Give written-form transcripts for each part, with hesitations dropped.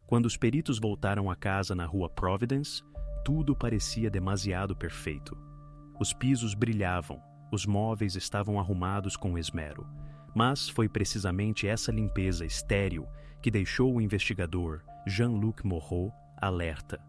Quando os peritos voltaram à casa na rua Providence, tudo parecia demasiado perfeito. Os pisos brilhavam, os móveis estavam arrumados com esmero, mas foi precisamente essa limpeza estéril que deixou o investigador Jean-Luc Moreau alerta.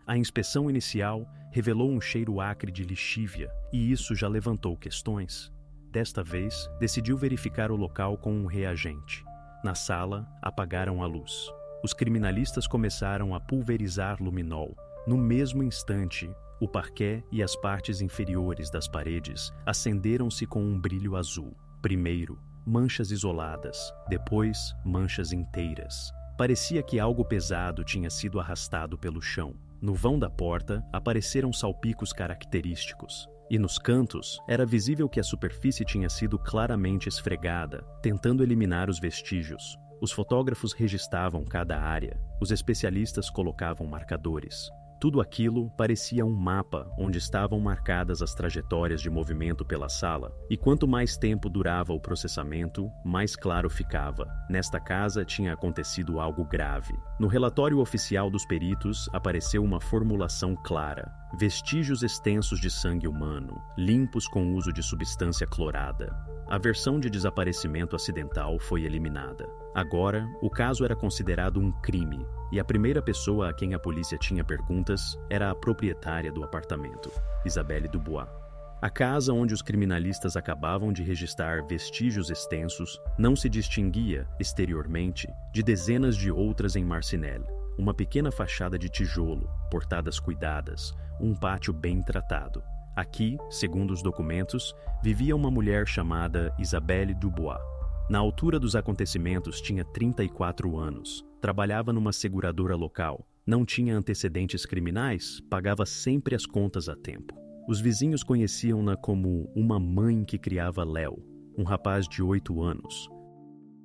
A inspeção inicial revelou um cheiro acre de lixívia e isso já levantou questões. Desta vez, decidiu verificar o local com um reagente. Na sala, apagaram a luz. Os criminalistas começaram a pulverizar luminol. No mesmo instante, o parquet e as partes inferiores das paredes acenderam-se com um brilho azul. Primeiro, manchas isoladas, depois, manchas inteiras. Parecia que algo pesado tinha sido arrastado pelo chão. No vão da porta, apareceram salpicos característicos. E nos cantos, era visível que a superfície tinha sido claramente esfregada, tentando eliminar os vestígios. Os fotógrafos registavam cada área, os especialistas colocavam marcadores. Tudo aquilo parecia um mapa onde estavam marcadas as trajetórias de movimento pela sala, e quanto mais tempo durava o processamento, mais claro ficava. Nesta casa tinha acontecido algo grave. No relatório oficial dos peritos apareceu uma formulação clara: vestígios extensos de sangue humano, limpos com uso de substância clorada. A versão de desaparecimento acidental foi eliminada. Agora, o caso era considerado um crime, e a primeira pessoa a quem a polícia tinha perguntas era a proprietária do apartamento, Isabelle Dubois. A casa onde os criminalistas acabavam de registrar vestígios extensos não se distinguia, exteriormente, de dezenas de outras em Marcinelle. Uma pequena fachada de tijolo, portadas cuidadas, um pátio bem tratado. Aqui, segundo os documentos, vivia uma mulher chamada Isabelle Dubois. Na altura dos acontecimentos tinha 34 anos, trabalhava numa seguradora local, não tinha antecedentes criminais, pagava sempre as contas a tempo. Os vizinhos conheciam-na como uma mãe que criava Léo, um rapaz de 8 anos.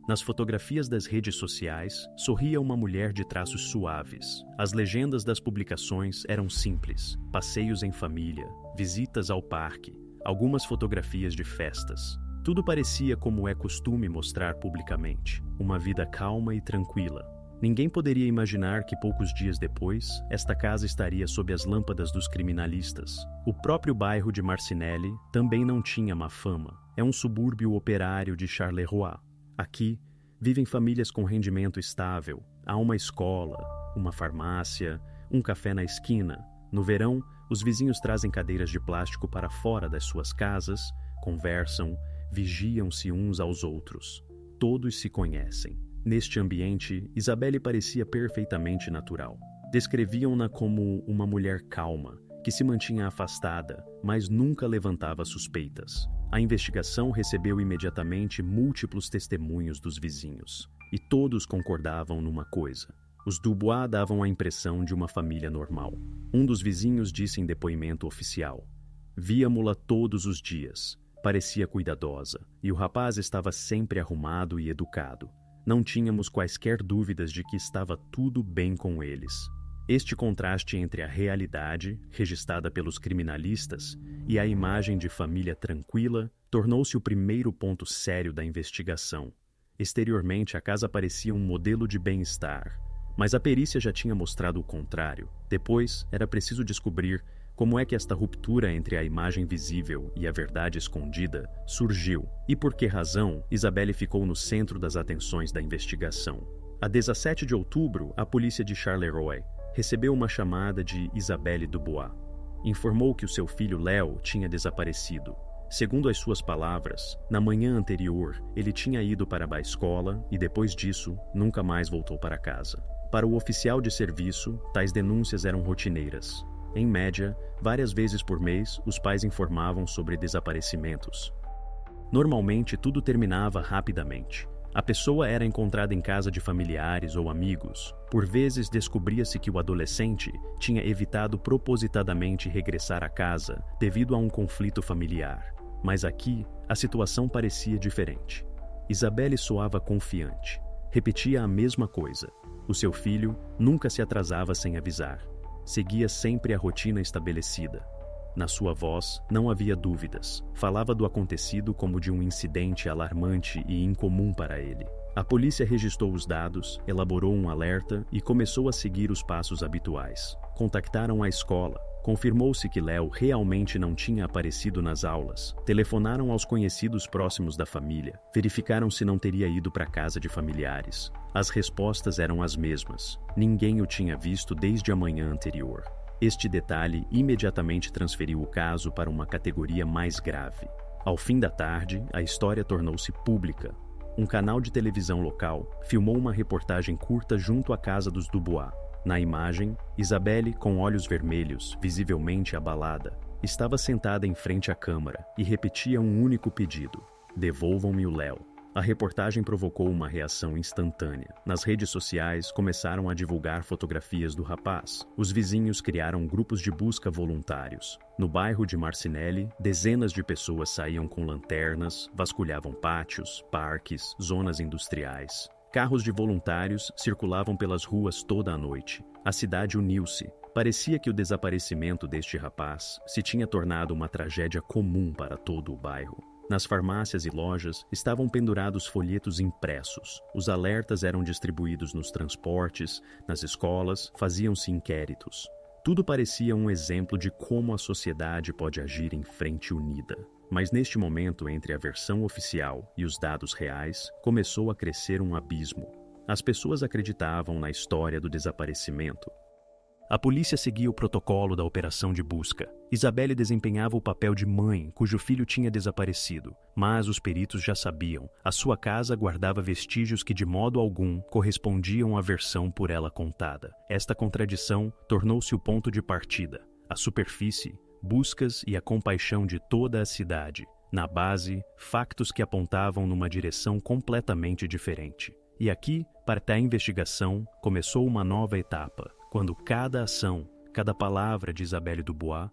Nas fotografias das redes sociais, sorria uma mulher de traços suaves. As legendas das publicações eram simples: passeios em família, visitas ao parque, algumas fotografias de festas. Tudo parecia como é costume mostrar publicamente, uma vida calma e tranquila. Ninguém poderia imaginar que poucos dias depois, esta casa estaria sob as lâmpadas dos criminalistas. O próprio bairro de Marcinelle também não tinha má fama. É um subúrbio operário de Charleroi. Aqui, vivem famílias com rendimento estável. Há uma escola, uma farmácia, um café na esquina. No verão, os vizinhos trazem cadeiras de plástico para fora das suas casas, conversam, vigiam-se uns aos outros. Todos se conhecem. Neste ambiente, Isabelle parecia perfeitamente natural. Descreviam-na como uma mulher calma, que se mantinha afastada, mas nunca levantava suspeitas. A investigação recebeu imediatamente múltiplos testemunhos dos vizinhos, e todos concordavam numa coisa: os Dubois davam a impressão de uma família normal. Um dos vizinhos disse em depoimento oficial: víamo-la todos os dias. Parecia cuidadosa, e o rapaz estava sempre arrumado e educado. Não tínhamos quaisquer dúvidas de que estava tudo bem com eles. Este contraste entre a realidade, registrada pelos criminalistas, e a imagem de família tranquila, tornou-se o primeiro ponto sério da investigação. Exteriormente, a casa parecia um modelo de bem-estar, mas a perícia já tinha mostrado o contrário. Depois, era preciso descobrir como é que esta ruptura entre a imagem visível e a verdade escondida surgiu e por que razão Isabelle ficou no centro das atenções da investigação. A 17 de outubro, a polícia de Charleroi recebeu uma chamada de Isabelle Dubois. Informou que o seu filho Léo tinha desaparecido. Segundo as suas palavras, na manhã anterior ele tinha ido para a escola e depois disso nunca mais voltou para casa. Para o oficial de serviço, tais denúncias eram rotineiras. Em média, várias vezes por mês, os pais informavam sobre desaparecimentos. Normalmente, tudo terminava rapidamente. A pessoa era encontrada em casa de familiares ou amigos. Por vezes, descobria-se que o adolescente tinha evitado propositadamente regressar à casa devido a um conflito familiar. Mas aqui, a situação parecia diferente. Isabelle soava confiante. Repetia a mesma coisa. O seu filho nunca se atrasava sem avisar. Seguia sempre a rotina estabelecida. Na sua voz não havia dúvidas. Falava do acontecido como de um incidente alarmante e incomum para ele. A polícia registrou os dados, elaborou um alerta e começou a seguir os passos habituais. Contactaram a escola. Confirmou-se que Léo realmente não tinha aparecido nas aulas. Telefonaram aos conhecidos próximos da família. Verificaram se não teria ido para a casa de familiares. As respostas eram as mesmas. Ninguém o tinha visto desde a manhã anterior. Este detalhe imediatamente transferiu o caso para uma categoria mais grave. Ao fim da tarde, a história tornou-se pública. Um canal de televisão local filmou uma reportagem curta junto à casa dos Dubois. Na imagem, Isabelle, com olhos vermelhos, visivelmente abalada, estava sentada em frente à câmara e repetia um único pedido: devolvam-me o Léo. A reportagem provocou uma reação instantânea. Nas redes sociais, começaram a divulgar fotografias do rapaz. Os vizinhos criaram grupos de busca voluntários. No bairro de Marcinelle, dezenas de pessoas saíam com lanternas, vasculhavam pátios, parques, zonas industriais. Carros de voluntários circulavam pelas ruas toda a noite. A cidade uniu-se. Parecia que o desaparecimento deste rapaz se tinha tornado uma tragédia comum para todo o bairro. Nas farmácias e lojas estavam pendurados folhetos impressos. Os alertas eram distribuídos nos transportes, nas escolas, faziam-se inquéritos. Tudo parecia um exemplo de como a sociedade pode agir em frente unida. Mas neste momento, entre a versão oficial e os dados reais, começou a crescer um abismo. As pessoas acreditavam na história do desaparecimento. A polícia seguia o protocolo da operação de busca. Isabelle desempenhava o papel de mãe cujo filho tinha desaparecido, mas os peritos já sabiam. A sua casa guardava vestígios que de modo algum correspondiam à versão por ela contada. Esta contradição tornou-se o ponto de partida. A superfície, buscas e a compaixão de toda a cidade. Na base, factos que apontavam numa direção completamente diferente. E aqui, para a investigação, começou uma nova etapa, quando cada ação, cada palavra de Isabelle Dubois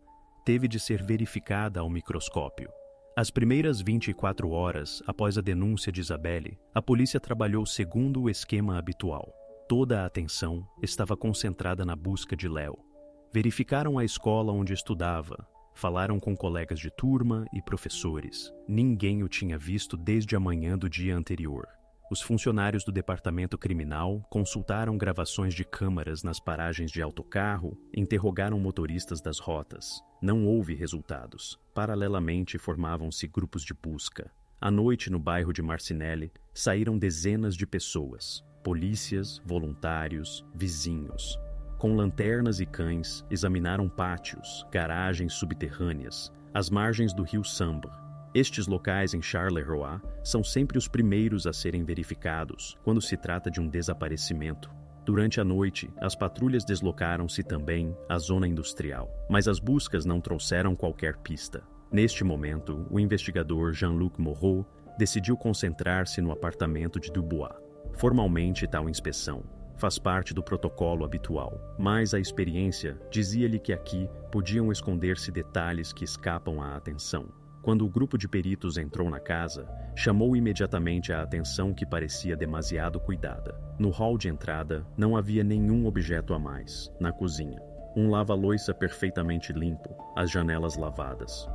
teve de ser verificada ao microscópio. As primeiras 24 horas após a denúncia de Isabelle, a polícia trabalhou segundo o esquema habitual. Toda a atenção estava concentrada na busca de Léo. Verificaram a escola onde estudava, falaram com colegas de turma e professores. Ninguém o tinha visto desde a manhã do dia anterior. Os funcionários do departamento criminal consultaram gravações de câmaras nas paragens de autocarro, interrogaram motoristas das rotas. Não houve resultados. Paralelamente, formavam-se grupos de busca. À noite, no bairro de Marcinelle, saíram dezenas de pessoas. Polícias, voluntários, vizinhos. Com lanternas e cães, examinaram pátios, garagens subterrâneas, as margens do rio Sambre. Estes locais em Charleroi são sempre os primeiros a serem verificados quando se trata de um desaparecimento. Durante a noite, as patrulhas deslocaram-se também à zona industrial, mas as buscas não trouxeram qualquer pista. Neste momento, o investigador Jean-Luc Moreau decidiu concentrar-se no apartamento de Dubois. Formalmente, tal inspeção faz parte do protocolo habitual, mas a experiência dizia-lhe que aqui podiam esconder-se detalhes que escapam à atenção. Quando o grupo de peritos entrou na casa, chamou imediatamente a atenção que parecia demasiado cuidada. No hall de entrada, não havia nenhum objeto a mais. Na cozinha, um lava-loiça perfeitamente limpo, as janelas lavadas.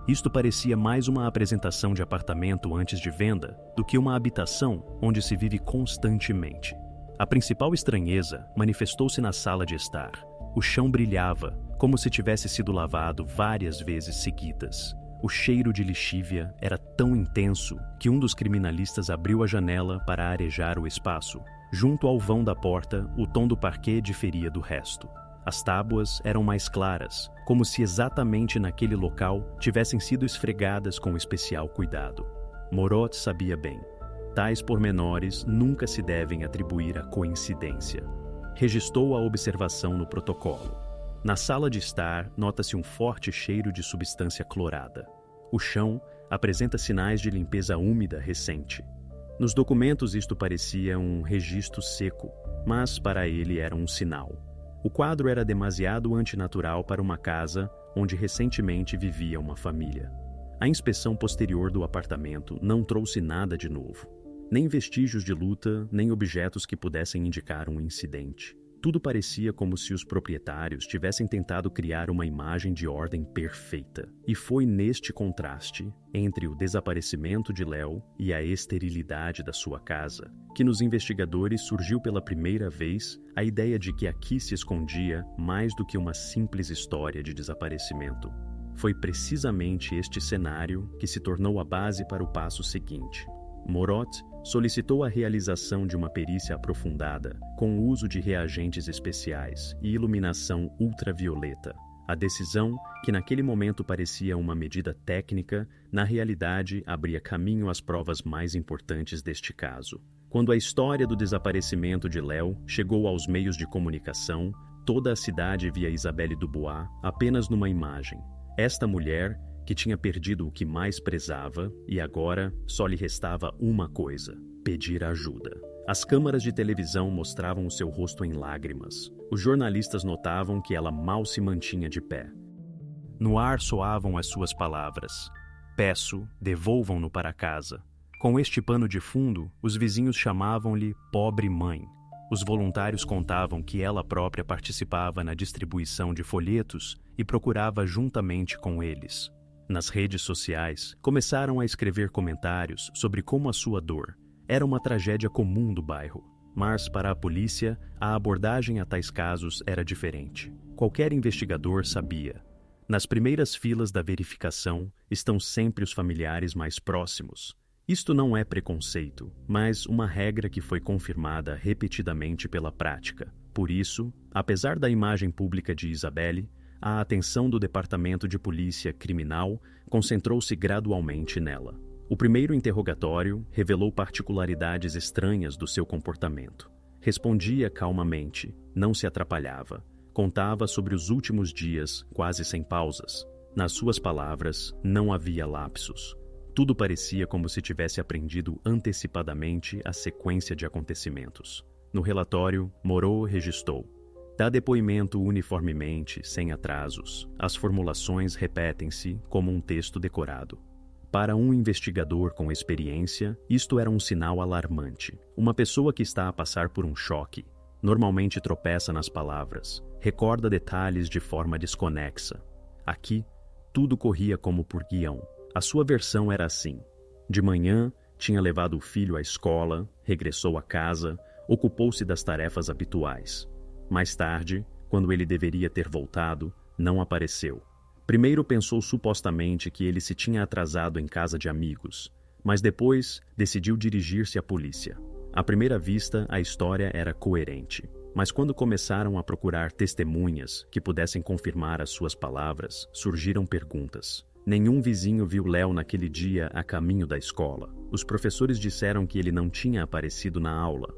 Isto parecia mais uma apresentação de apartamento antes de venda do que uma habitação onde se vive constantemente. A principal estranheza manifestou-se na sala de estar. O chão brilhava, como se tivesse sido lavado várias vezes seguidas. O cheiro de lixívia era tão intenso que um dos criminalistas abriu a janela para arejar o espaço. Junto ao vão da porta, o tom do parquet diferia do resto. As tábuas eram mais claras, como se exatamente naquele local tivessem sido esfregadas com especial cuidado. Morot sabia bem. Tais pormenores nunca se devem atribuir à coincidência. Registrou a observação no protocolo. Na sala de estar, nota-se um forte cheiro de substância clorada. O chão apresenta sinais de limpeza úmida recente. Nos documentos isto parecia um registro seco, mas para ele era um sinal. O quadro era demasiado antinatural para uma casa onde recentemente vivia uma família. A inspeção posterior do apartamento não trouxe nada de novo. Nem vestígios de luta, nem objetos que pudessem indicar um incidente. Tudo parecia como se os proprietários tivessem tentado criar uma imagem de ordem perfeita. E foi neste contraste, entre o desaparecimento de Léo e a esterilidade da sua casa, que nos investigadores surgiu pela primeira vez a ideia de que aqui se escondia mais do que uma simples história de desaparecimento. Foi precisamente este cenário que se tornou a base para o passo seguinte. Morot solicitou a realização de uma perícia aprofundada, com o uso de reagentes especiais e iluminação ultravioleta. A decisão, que naquele momento parecia uma medida técnica, na realidade abria caminho às provas mais importantes deste caso. Quando a história do desaparecimento de Léo chegou aos meios de comunicação, toda a cidade via Isabelle Dubois apenas numa imagem. Esta mulher, que tinha perdido o que mais prezava, e agora só lhe restava uma coisa: pedir ajuda. As câmaras de televisão mostravam o seu rosto em lágrimas. Os jornalistas notavam que ela mal se mantinha de pé. No ar soavam as suas palavras: peço, devolvam-no para casa. Com este pano de fundo, os vizinhos chamavam-lhe pobre mãe. Os voluntários contavam que ela própria participava na distribuição de folhetos e procurava juntamente com eles. Nas redes sociais, começaram a escrever comentários sobre como a sua dor era uma tragédia comum do bairro. Mas, para a polícia, a abordagem a tais casos era diferente. Qualquer investigador sabia. Nas primeiras filas da verificação estão sempre os familiares mais próximos. Isto não é preconceito, mas uma regra que foi confirmada repetidamente pela prática. Por isso, apesar da imagem pública de Isabelle, a atenção do Departamento de Polícia Criminal concentrou-se gradualmente nela. O primeiro interrogatório revelou particularidades estranhas do seu comportamento. Respondia calmamente, não se atrapalhava, contava sobre os últimos dias, quase sem pausas. Nas suas palavras, não havia lapsos. Tudo parecia como se tivesse aprendido antecipadamente a sequência de acontecimentos. No relatório, Moreau registrou: dá depoimento uniformemente, sem atrasos. As formulações repetem-se como um texto decorado. Para um investigador com experiência, isto era um sinal alarmante. Uma pessoa que está a passar por um choque normalmente tropeça nas palavras, recorda detalhes de forma desconexa. Aqui, tudo corria como por guião. A sua versão era assim: de manhã, tinha levado o filho à escola, regressou a casa, ocupou-se das tarefas habituais. Mais tarde, quando ele deveria ter voltado, não apareceu. Primeiro pensou supostamente que ele se tinha atrasado em casa de amigos, mas depois decidiu dirigir-se à polícia. À primeira vista, a história era coerente, mas quando começaram a procurar testemunhas que pudessem confirmar as suas palavras, surgiram perguntas. Nenhum vizinho viu Léo naquele dia a caminho da escola. Os professores disseram que ele não tinha aparecido na aula.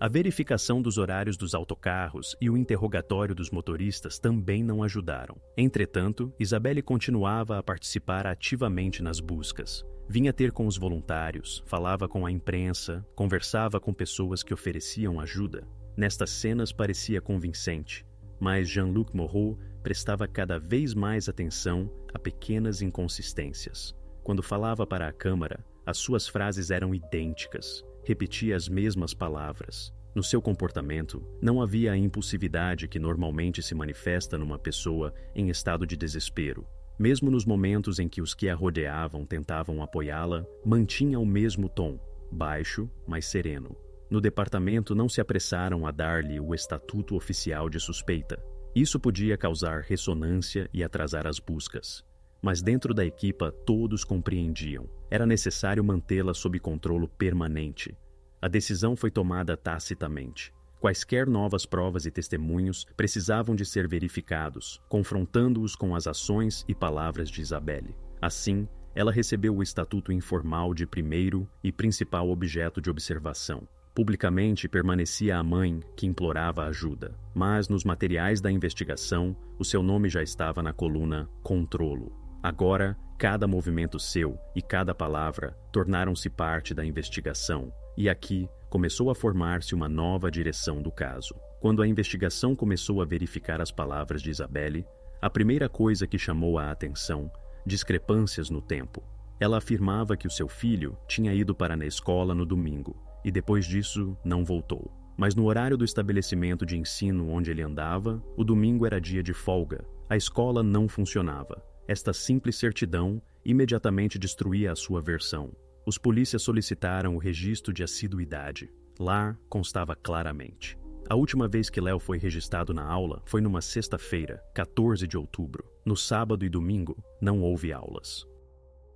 A verificação dos horários dos autocarros e o interrogatório dos motoristas também não ajudaram. Entretanto, Isabelle continuava a participar ativamente nas buscas. Vinha ter com os voluntários, falava com a imprensa, conversava com pessoas que ofereciam ajuda. Nestas cenas parecia convincente, mas Jean-Luc Moreau prestava cada vez mais atenção a pequenas inconsistências. Quando falava para a câmara, as suas frases eram idênticas. Repetia as mesmas palavras. No seu comportamento, não havia a impulsividade que normalmente se manifesta numa pessoa em estado de desespero. Mesmo nos momentos em que os que a rodeavam tentavam apoiá-la, mantinha o mesmo tom, baixo, mas sereno. No departamento não se apressaram a dar-lhe o estatuto oficial de suspeita. Isso podia causar ressonância e atrasar as buscas. Mas dentro da equipa todos compreendiam. Era necessário mantê-la sob controle permanente. A decisão foi tomada tacitamente. Quaisquer novas provas e testemunhos precisavam de ser verificados, confrontando-os com as ações e palavras de Isabelle. Assim, ela recebeu o estatuto informal de primeiro e principal objeto de observação. Publicamente permanecia a mãe que implorava ajuda, mas nos materiais da investigação, o seu nome já estava na coluna Controlo. Agora, cada movimento seu e cada palavra tornaram-se parte da investigação, e aqui começou a formar-se uma nova direção do caso. Quando a investigação começou a verificar as palavras de Isabelle, a primeira coisa que chamou a atenção, discrepâncias no tempo. Ela afirmava que o seu filho tinha ido para a escola no domingo, e depois disso não voltou. Mas no horário do estabelecimento de ensino onde ele andava, o domingo era dia de folga. A escola não funcionava. Esta simples certidão imediatamente destruía a sua versão. Os polícias solicitaram o registro de assiduidade. Lá constava claramente: a última vez que Léo foi registrado na aula foi numa sexta-feira, 14 de outubro. No sábado e domingo, não houve aulas.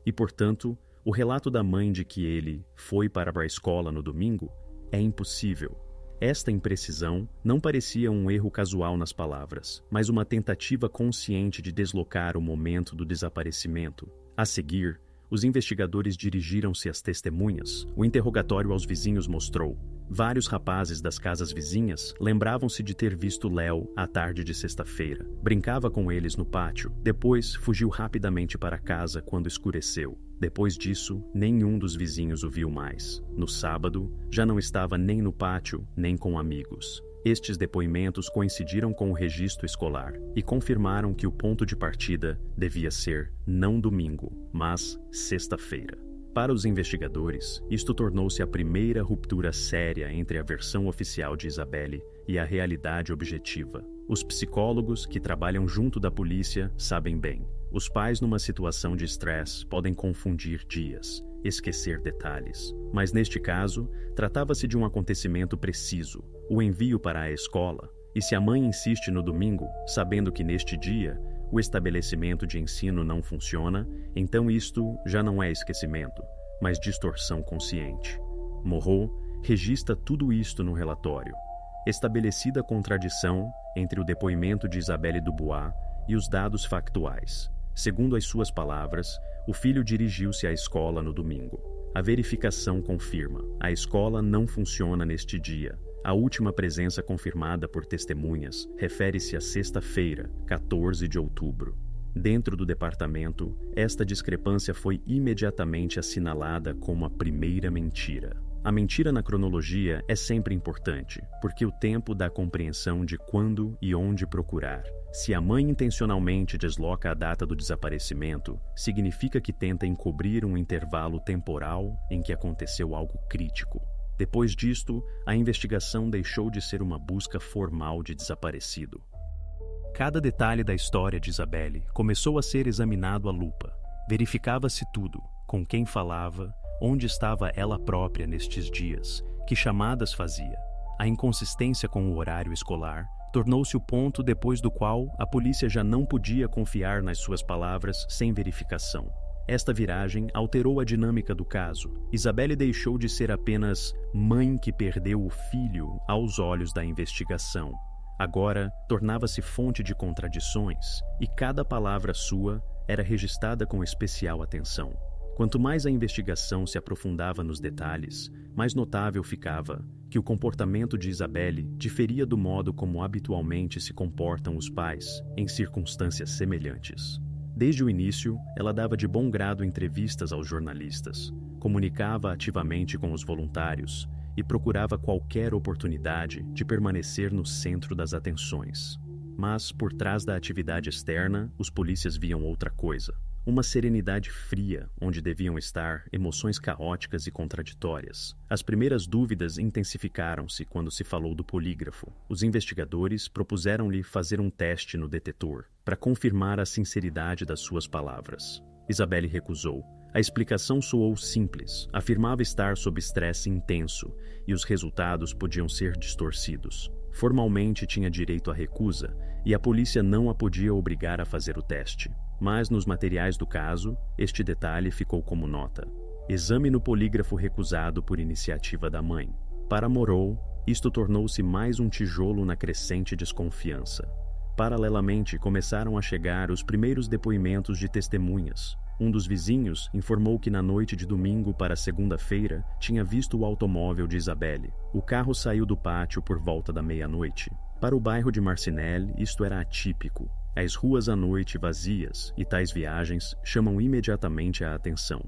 E, portanto, o relato da mãe de que ele foi para a escola no domingo é impossível. Esta imprecisão não parecia um erro casual nas palavras, mas uma tentativa consciente de deslocar o momento do desaparecimento. A seguir, os investigadores dirigiram-se às testemunhas. O interrogatório aos vizinhos mostrou: vários rapazes das casas vizinhas lembravam-se de ter visto Léo à tarde de sexta-feira. Brincava com eles no pátio. Depois, fugiu rapidamente para casa quando escureceu. Depois disso, nenhum dos vizinhos o viu mais. No sábado, já não estava nem no pátio, nem com amigos. Estes depoimentos coincidiram com o registro escolar e confirmaram que o ponto de partida devia ser não domingo, mas sexta-feira. Para os investigadores, isto tornou-se a primeira ruptura séria entre a versão oficial de Isabelle e a realidade objetiva. Os psicólogos que trabalham junto da polícia sabem bem. Os pais numa situação de estresse podem confundir dias, esquecer detalhes. Mas neste caso, tratava-se de um acontecimento preciso, o envio para a escola. E se a mãe insiste no domingo, sabendo que neste dia o estabelecimento de ensino não funciona, então isto já não é esquecimento, mas distorção consciente. Moreau registra tudo isto no relatório. Estabelecida a contradição entre o depoimento de Isabelle Dubois e os dados factuais. Segundo as suas palavras, o filho dirigiu-se à escola no domingo. A verificação confirma: a escola não funciona neste dia. A última presença confirmada por testemunhas refere-se à sexta-feira, 14 de outubro. Dentro do departamento, esta discrepância foi imediatamente assinalada como a primeira mentira. A mentira na cronologia é sempre importante, porque o tempo dá compreensão de quando e onde procurar. Se a mãe intencionalmente desloca a data do desaparecimento, significa que tenta encobrir um intervalo temporal em que aconteceu algo crítico. Depois disto, a investigação deixou de ser uma busca formal de desaparecido. Cada detalhe da história de Isabelle começou a ser examinado à lupa. Verificava-se tudo: com quem falava, onde estava ela própria nestes dias, que chamadas fazia. A inconsistência com o horário escolar tornou-se o ponto depois do qual a polícia já não podia confiar nas suas palavras sem verificação. Esta viragem alterou a dinâmica do caso. Isabelle deixou de ser apenas mãe que perdeu o filho aos olhos da investigação. Agora, tornava-se fonte de contradições, e cada palavra sua era registrada com especial atenção. Quanto mais a investigação se aprofundava nos detalhes, mais notável ficava que o comportamento de Isabelle diferia do modo como habitualmente se comportam os pais em circunstâncias semelhantes. Desde o início, ela dava de bom grado entrevistas aos jornalistas, comunicava ativamente com os voluntários e procurava qualquer oportunidade de permanecer no centro das atenções. Mas, por trás da atividade externa, os polícias viam outra coisa: uma serenidade fria, onde deviam estar emoções caóticas e contraditórias. As primeiras dúvidas intensificaram-se quando se falou do polígrafo. Os investigadores propuseram-lhe fazer um teste no detetor, para confirmar a sinceridade das suas palavras. Isabelle recusou. A explicação soou simples. Afirmava estar sob estresse intenso, e os resultados podiam ser distorcidos. Formalmente tinha direito à recusa, e a polícia não a podia obrigar a fazer o teste. Mas nos materiais do caso, este detalhe ficou como nota: exame no polígrafo recusado por iniciativa da mãe. Para Moreau, isto tornou-se mais um tijolo na crescente desconfiança. Paralelamente, começaram a chegar os primeiros depoimentos de testemunhas. Um dos vizinhos informou que na noite de domingo para segunda-feira tinha visto o automóvel de Isabelle. O carro saiu do pátio por volta da meia-noite. Para o bairro de Marcinelle, isto era atípico. As ruas à noite vazias e tais viagens chamam imediatamente a atenção.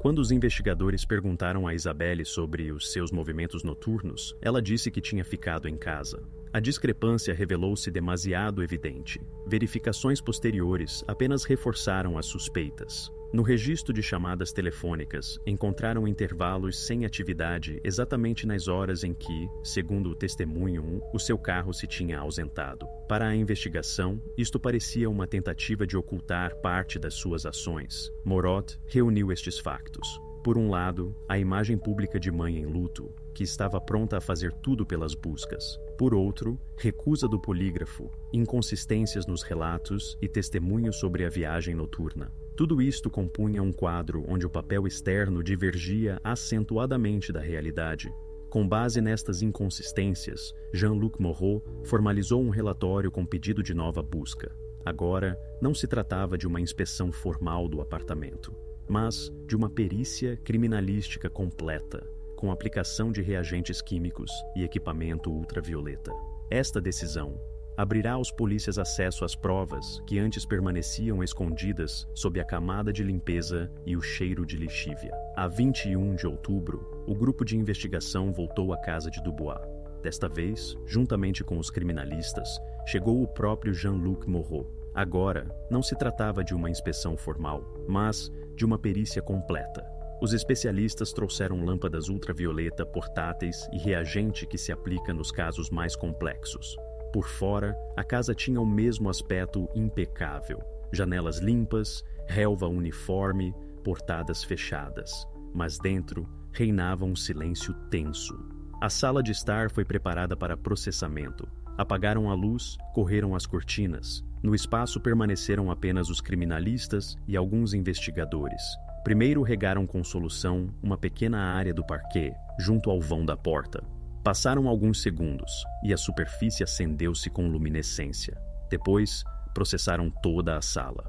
Quando os investigadores perguntaram a Isabelle sobre os seus movimentos noturnos, ela disse que tinha ficado em casa. A discrepância revelou-se demasiado evidente. Verificações posteriores apenas reforçaram as suspeitas. No registro de chamadas telefônicas, encontraram intervalos sem atividade exatamente nas horas em que, segundo o testemunho 1, o seu carro se tinha ausentado. Para a investigação, isto parecia uma tentativa de ocultar parte das suas ações. Morot reuniu estes factos. Por um lado, a imagem pública de mãe em luto, que estava pronta a fazer tudo pelas buscas. Por outro, recusa do polígrafo, inconsistências nos relatos e testemunhos sobre a viagem noturna. Tudo isto compunha um quadro onde o papel externo divergia acentuadamente da realidade. Com base nestas inconsistências, Jean-Luc Moreau formalizou um relatório com pedido de nova busca. Agora, não se tratava de uma inspeção formal do apartamento, mas de uma perícia criminalística completa, com aplicação de reagentes químicos e equipamento ultravioleta. Esta decisão abrirá aos polícias acesso às provas que antes permaneciam escondidas sob a camada de limpeza e o cheiro de lixívia. A 21 de outubro, o grupo de investigação voltou à casa de Dubois. Desta vez, juntamente com os criminalistas, chegou o próprio Jean-Luc Moreau. Agora, não se tratava de uma inspeção formal, mas de uma perícia completa. Os especialistas trouxeram lâmpadas ultravioleta portáteis e reagente que se aplica nos casos mais complexos. Por fora, a casa tinha o mesmo aspecto impecável. Janelas limpas, relva uniforme, portadas fechadas. Mas dentro, reinava um silêncio tenso. A sala de estar foi preparada para processamento. Apagaram a luz, correram as cortinas. No espaço permaneceram apenas os criminalistas e alguns investigadores. Primeiro regaram com solução uma pequena área do parquet, junto ao vão da porta. Passaram alguns segundos, e a superfície acendeu-se com luminescência. Depois, processaram toda a sala.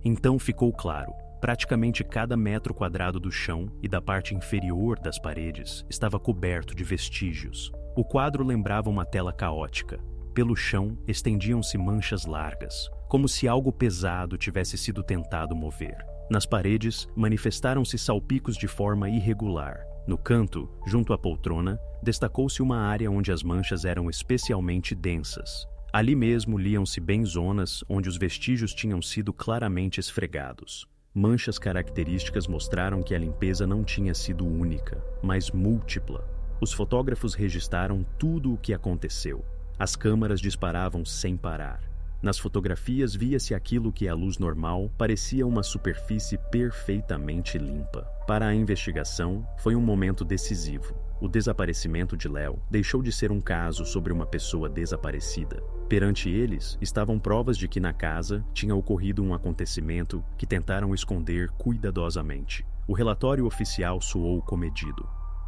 Então ficou claro. Praticamente cada metro quadrado do chão e da parte inferior das paredes estava coberto de vestígios. O quadro lembrava uma tela caótica. Pelo chão estendiam-se manchas largas, como se algo pesado tivesse sido tentado mover. Nas paredes, manifestaram-se salpicos de forma irregular. No canto, junto à poltrona, destacou-se uma área onde as manchas eram especialmente densas. Ali mesmo liam-se bem zonas onde os vestígios tinham sido claramente esfregados. Manchas características mostraram que a limpeza não tinha sido única, mas múltipla. Os fotógrafos registraram tudo o que aconteceu. As câmaras disparavam sem parar. Nas fotografias via-se aquilo que à luz normal parecia uma superfície perfeitamente limpa. Para a investigação, foi um momento decisivo. O desaparecimento de Léo deixou de ser um caso sobre uma pessoa desaparecida. Perante eles, estavam provas de que na casa tinha ocorrido um acontecimento que tentaram esconder cuidadosamente. O relatório oficial soou comedido.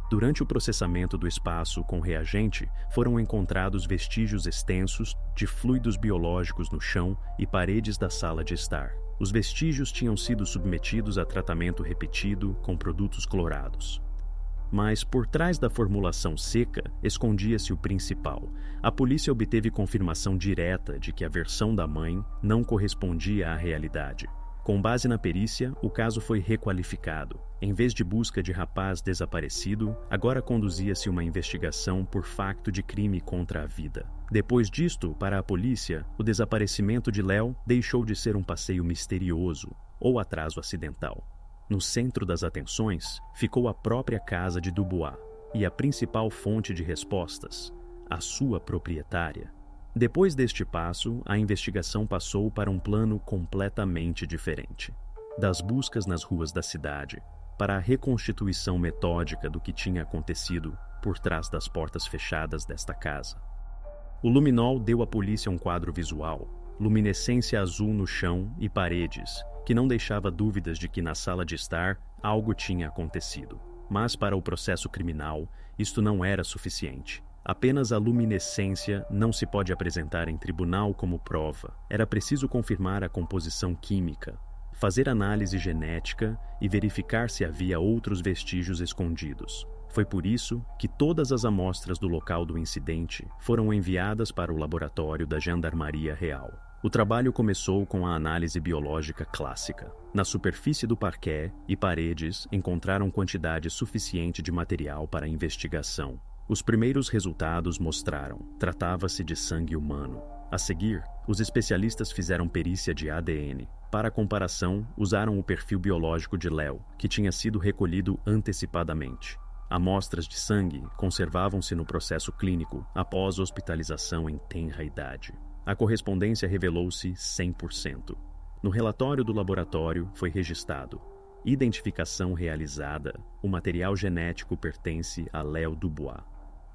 Durante o processamento do espaço com reagente, foram encontrados vestígios extensos de fluidos biológicos no chão e paredes da sala de estar. Os vestígios tinham sido submetidos a tratamento repetido com produtos clorados. Mas por trás da formulação seca, escondia-se o principal. A polícia obteve confirmação direta de que a versão da mãe não correspondia à realidade. Com base na perícia, o caso foi requalificado. Em vez de busca de rapaz desaparecido, agora conduzia-se uma investigação por facto de crime contra a vida. Depois disto, para a polícia, o desaparecimento de Léo deixou de ser um passeio misterioso ou atraso acidental. No centro das atenções, ficou a própria casa de Dubois e a principal fonte de respostas, a sua proprietária. Depois deste passo, a investigação passou para um plano completamente diferente. Das buscas nas ruas da cidade, para a reconstituição metódica do que tinha acontecido por trás das portas fechadas desta casa. O luminol deu à polícia um quadro visual, luminescência azul no chão e paredes, que não deixava dúvidas de que na sala de estar algo tinha acontecido. Mas para o processo criminal, isto não era suficiente. Apenas a luminescência não se pode apresentar em tribunal como prova. Era preciso confirmar a composição química, fazer análise genética e verificar se havia outros vestígios escondidos. Foi por isso que todas as amostras do local do incidente foram enviadas para o laboratório da Gendarmeria Real. O trabalho começou com a análise biológica clássica. Na superfície do parquet e paredes encontraram quantidade suficiente de material para a investigação. Os primeiros resultados mostraram: tratava-se de sangue humano. A seguir, os especialistas fizeram perícia de ADN. Para comparação, usaram o perfil biológico de Léo, que tinha sido recolhido antecipadamente. Amostras de sangue conservavam-se no processo clínico após hospitalização em tenra idade. A correspondência revelou-se 100%. No relatório do laboratório foi registrado: identificação realizada, o material genético pertence a Léo Dubois.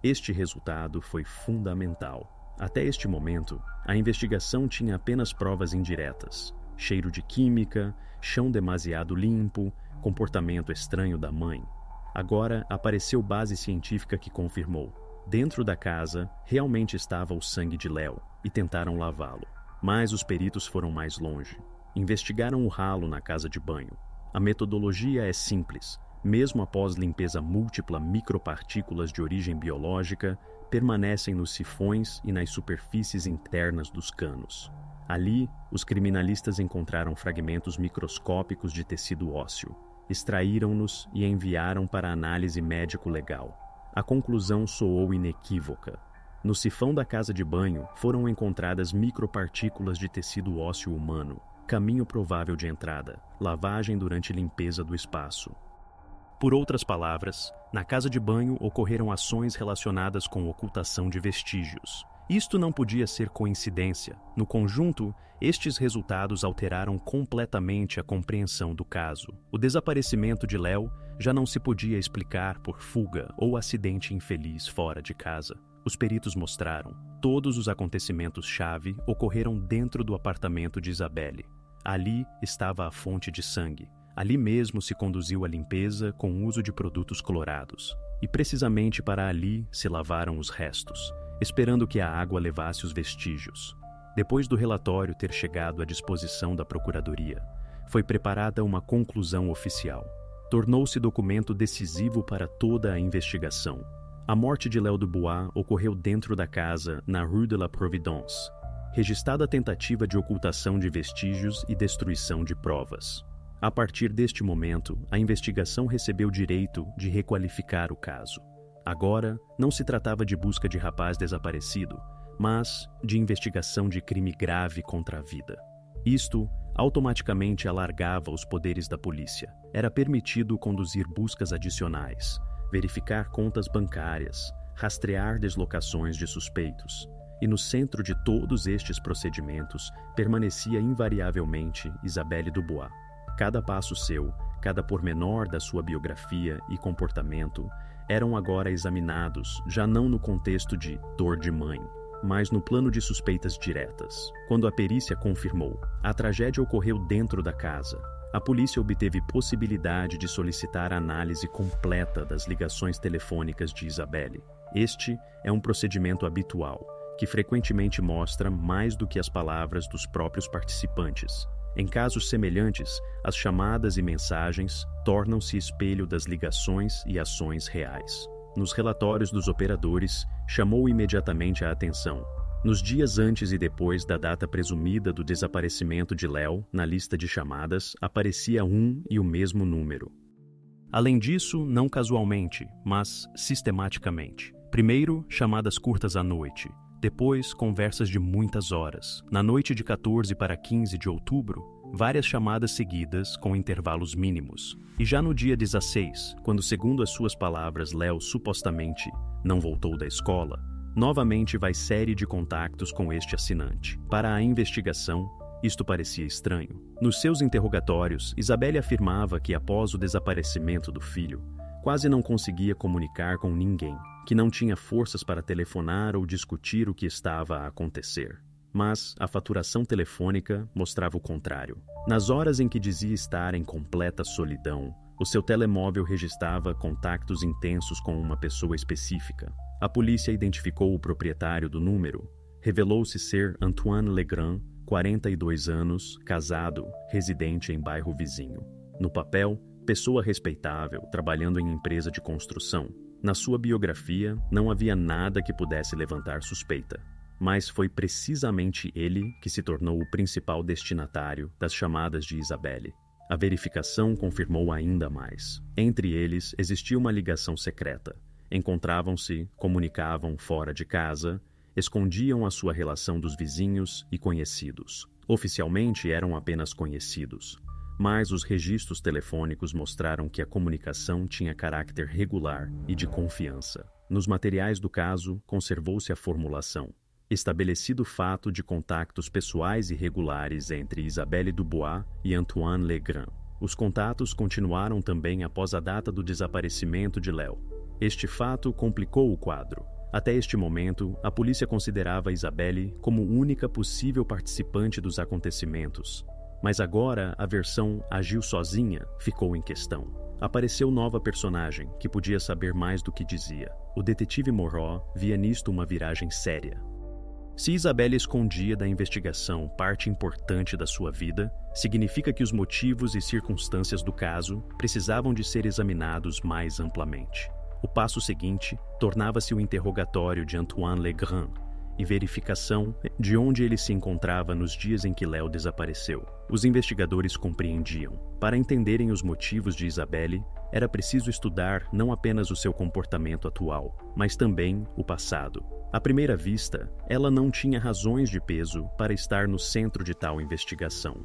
Este resultado foi fundamental. Até este momento, a investigação tinha apenas provas indiretas: cheiro de química, chão demasiado limpo, comportamento estranho da mãe. Agora apareceu base científica que confirmou: dentro da casa realmente estava o sangue de Léo e tentaram lavá-lo. Mas os peritos foram mais longe. Investigaram o ralo na casa de banho. A metodologia é simples. Mesmo após limpeza múltipla, micropartículas de origem biológica permanecem nos sifões e nas superfícies internas dos canos. Ali, os criminalistas encontraram fragmentos microscópicos de tecido ósseo. Extraíram-nos e enviaram para análise médico-legal. A conclusão soou inequívoca. No sifão da casa de banho foram encontradas micropartículas de tecido ósseo humano. Caminho provável de entrada: lavagem durante limpeza do espaço. Por outras palavras, na casa de banho ocorreram ações relacionadas com ocultação de vestígios. Isto não podia ser coincidência. No conjunto, estes resultados alteraram completamente a compreensão do caso. O desaparecimento de Léo já não se podia explicar por fuga ou acidente infeliz fora de casa. Os peritos mostraram: todos os acontecimentos-chave ocorreram dentro do apartamento de Isabelle. Ali estava a fonte de sangue. Ali mesmo se conduziu a limpeza com o uso de produtos clorados. E precisamente para ali se lavaram os restos, esperando que a água levasse os vestígios. Depois do relatório ter chegado à disposição da Procuradoria, foi preparada uma conclusão oficial. Tornou-se documento decisivo para toda a investigação. A morte de Léo Dubois ocorreu dentro da casa, na Rue de la Providence. Registrada a tentativa de ocultação de vestígios e destruição de provas. A partir deste momento, a investigação recebeu o direito de requalificar o caso. Agora, não se tratava de busca de rapaz desaparecido, mas de investigação de crime grave contra a vida. Isto automaticamente alargava os poderes da polícia. Era permitido conduzir buscas adicionais, verificar contas bancárias, rastrear deslocações de suspeitos. E no centro de todos estes procedimentos permanecia invariavelmente Isabelle Dubois. Cada passo seu, cada pormenor da sua biografia e comportamento eram agora examinados, já não no contexto de dor de mãe, mas no plano de suspeitas diretas. Quando a perícia confirmou: a tragédia ocorreu dentro da casa, a polícia obteve possibilidade de solicitar a análise completa das ligações telefônicas de Isabelle. Este é um procedimento habitual, que frequentemente mostra mais do que as palavras dos próprios participantes. Em casos semelhantes, as chamadas e mensagens tornam-se espelho das ligações e ações reais. Nos relatórios dos operadores, chamou imediatamente a atenção: nos dias antes e depois da data presumida do desaparecimento de Léo, na lista de chamadas, aparecia um e o mesmo número. Além disso, não casualmente, mas sistematicamente. Primeiro, chamadas curtas à noite. Depois, conversas de muitas horas. Na noite de 14 para 15 de outubro, várias chamadas seguidas com intervalos mínimos. E já no dia 16, quando, segundo as suas palavras, Léo supostamente não voltou da escola, novamente vai série de contactos com este assinante. Para a investigação, isto parecia estranho. Nos seus interrogatórios, Isabelle afirmava que após o desaparecimento do filho, quase não conseguia comunicar com ninguém, que não tinha forças para telefonar ou discutir o que estava a acontecer. Mas a faturação telefônica mostrava o contrário. Nas horas em que dizia estar em completa solidão, o seu telemóvel registrava contactos intensos com uma pessoa específica. A polícia identificou o proprietário do número. Revelou-se ser Antoine Legrand, 42 anos, casado, residente em bairro vizinho. No papel, pessoa respeitável, trabalhando em empresa de construção. Na sua biografia, não havia nada que pudesse levantar suspeita. mas foi precisamente ele que se tornou o principal destinatário das chamadas de Isabelle. A verificação confirmou ainda mais. Entre eles existia uma ligação secreta. Encontravam-se, comunicavam fora de casa, escondiam a sua relação dos vizinhos e conhecidos. Oficialmente eram apenas conhecidos, mas os registros telefônicos mostraram que a comunicação tinha caráter regular e de confiança. Nos materiais do caso, conservou-se a formulação: estabelecido o fato de contactos pessoais irregulares entre Isabelle Dubois e Antoine Legrand. Os contatos continuaram também após a data do desaparecimento de Léo. Este fato complicou o quadro. Até este momento, a polícia considerava Isabelle como única possível participante dos acontecimentos. Mas agora a versão agiu sozinha ficou em questão. Apareceu nova personagem que podia saber mais do que dizia. O detetive Moreau via nisto uma viragem séria. Se Isabelle escondia da investigação parte importante da sua vida, significa que os motivos e circunstâncias do caso precisavam de ser examinados mais amplamente. O passo seguinte tornava-se o interrogatório de Antoine Legrand e verificação de onde ele se encontrava nos dias em que Léo desapareceu. Os investigadores compreendiam. Para entenderem os motivos de Isabelle, era preciso estudar não apenas o seu comportamento atual, mas também o passado. À primeira vista, ela não tinha razões de peso para estar no centro de tal investigação.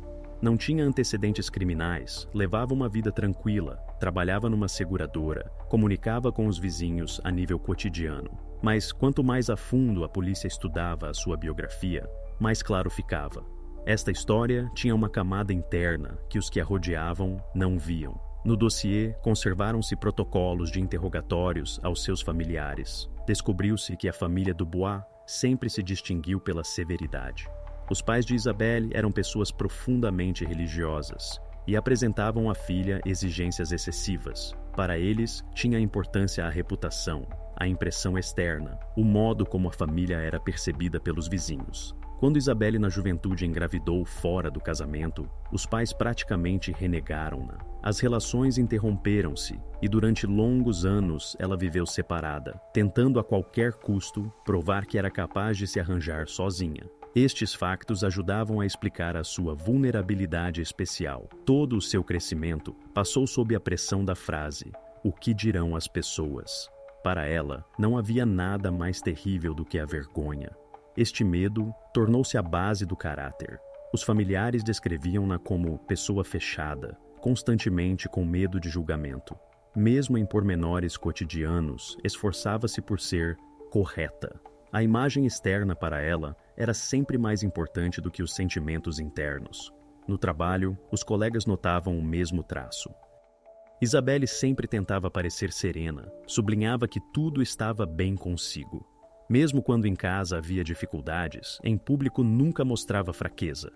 Não tinha antecedentes criminais, levava uma vida tranquila, trabalhava numa seguradora, comunicava com os vizinhos a nível cotidiano. Mas quanto mais a fundo a polícia estudava a sua biografia, mais claro ficava. Esta história tinha uma camada interna que os que a rodeavam não viam. No dossiê, conservaram-se protocolos de interrogatórios aos seus familiares. Descobriu-se que a família Dubois sempre se distinguiu pela severidade. Os pais de Isabelle eram pessoas profundamente religiosas e apresentavam à filha exigências excessivas. Para eles, tinha importância a reputação, a impressão externa, o modo como a família era percebida pelos vizinhos. Quando Isabelle na juventude engravidou fora do casamento, os pais praticamente renegaram-na. As relações interromperam-se e durante longos anos ela viveu separada, tentando a qualquer custo provar que era capaz de se arranjar sozinha. Estes factos ajudavam a explicar a sua vulnerabilidade especial. Todo o seu crescimento passou sob a pressão da frase: "O que dirão as pessoas?". Para ela, não havia nada mais terrível do que a vergonha. Este medo tornou-se a base do caráter. Os familiares descreviam-na como pessoa fechada, constantemente com medo de julgamento. Mesmo em pormenores cotidianos, esforçava-se por ser correta. A imagem externa para ela era sempre mais importante do que os sentimentos internos. No trabalho, os colegas notavam o mesmo traço. Isabelle sempre tentava parecer serena, sublinhava que tudo estava bem consigo. Mesmo quando em casa havia dificuldades, em público nunca mostrava fraqueza.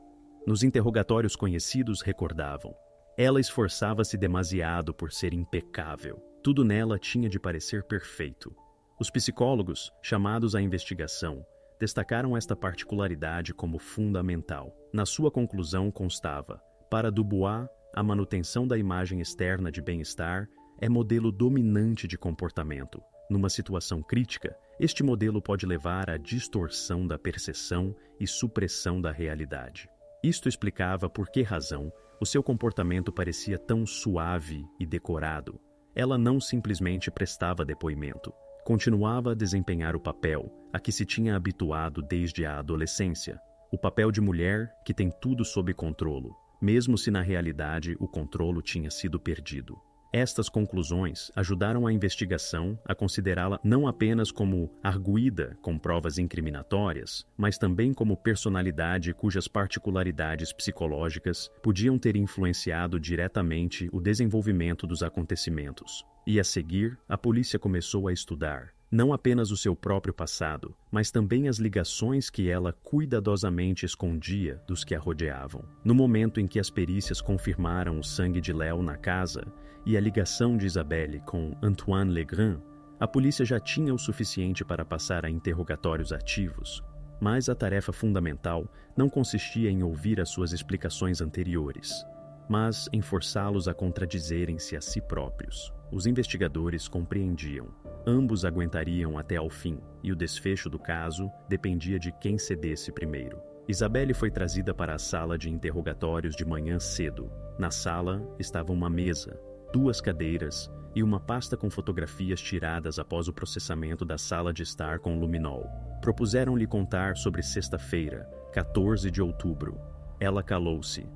Nos interrogatórios conhecidos recordavam: ela esforçava-se demasiado por ser impecável. Tudo nela tinha de parecer perfeito. Os psicólogos, chamados à investigação, destacaram esta particularidade como fundamental. Na sua conclusão constava: para Dubois, a manutenção da imagem externa de bem-estar é modelo dominante de comportamento. Numa situação crítica, este modelo pode levar à distorção da percepção e supressão da realidade. Isto explicava por que razão o seu comportamento parecia tão suave e decorado. Ela não simplesmente prestava depoimento. Continuava a desempenhar o papel a que se tinha habituado desde a adolescência, o papel de mulher que tem tudo sob controlo, mesmo se na realidade o controlo tinha sido perdido. Estas conclusões ajudaram a investigação a considerá-la não apenas como arguida com provas incriminatórias, mas também como personalidade cujas particularidades psicológicas podiam ter influenciado diretamente o desenvolvimento dos acontecimentos. E a seguir, a polícia começou a estudar não apenas o seu próprio passado, mas também as ligações que ela cuidadosamente escondia dos que a rodeavam. No momento em que as perícias confirmaram o sangue de Léo na casa e a ligação de Isabelle com Antoine Legrand, a polícia já tinha o suficiente para passar a interrogatórios ativos. Mas a tarefa fundamental não consistia em ouvir as suas explicações anteriores, mas em forçá-los a contradizerem-se a si próprios. os investigadores compreendiam. Ambos aguentariam até ao fim, e o desfecho do caso dependia de quem cedesse primeiro. Isabelle foi trazida para a sala de interrogatórios de manhã cedo. Na sala estava uma mesa, 2 cadeiras e uma pasta com fotografias tiradas após o processamento da sala de estar com luminol. Propuseram-lhe contar sobre sexta-feira, 14 de outubro. Ela calou-se.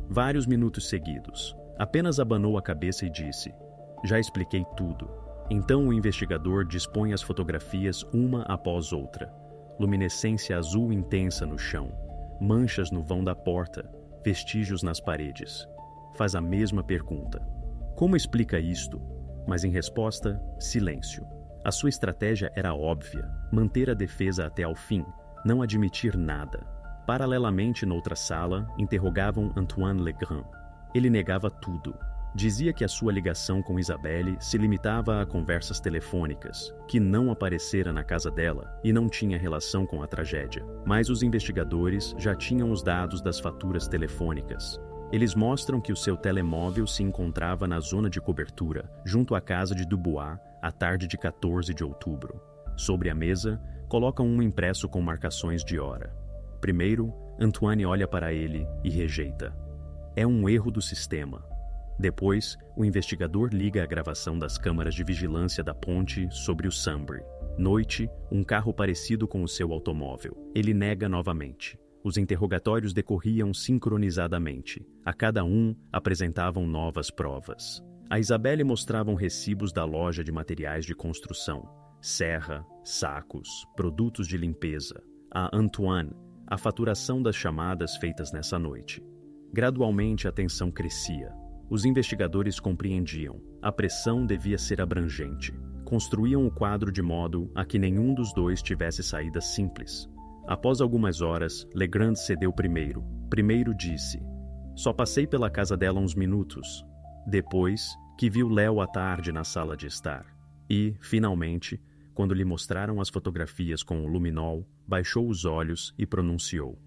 Vários minutos seguidos. Apenas abanou a cabeça e disse: "Já expliquei tudo." Então o investigador dispõe as fotografias uma após outra. Luminescência azul intensa no chão, manchas no vão da porta, vestígios nas paredes. Faz a mesma pergunta: "Como explica isto?" Mas em resposta, silêncio. A sua estratégia era óbvia: manter a defesa até ao fim, não admitir nada. Paralelamente, noutra sala, interrogavam Antoine Legrand. Ele negava tudo. Dizia que a sua ligação com Isabelle se limitava a conversas telefônicas, que não aparecera na casa dela e não tinha relação com a tragédia. Mas os investigadores já tinham os dados das faturas telefônicas. Eles mostram que o seu telemóvel se encontrava na zona de cobertura, junto à casa de Dubois, à tarde de 14 de outubro. Sobre a mesa, colocam um impresso com marcações de hora. Primeiro, Antoine olha para ele e rejeita. É um erro do sistema. Depois, o investigador liga a gravação das câmaras de vigilância da ponte sobre o Sambre. Noite, um carro parecido com o seu automóvel. Ele nega novamente. Os interrogatórios decorriam sincronizadamente. A cada um apresentavam novas provas. A Isabelle mostravam recibos da loja de materiais de construção, serra, sacos, produtos de limpeza. A Antoine, a faturação das chamadas feitas nessa noite. Gradualmente a tensão crescia. Os investigadores compreendiam. A pressão devia ser abrangente. Construíam o quadro de modo a que nenhum dos dois tivesse saída simples. Após algumas horas, Legrand cedeu primeiro. Primeiro disse: "Só passei pela casa dela uns minutos. Depois, que viu Léo à tarde na sala de estar." E, finalmente, quando lhe mostraram as fotografias com o luminol, baixou os olhos e pronunciou: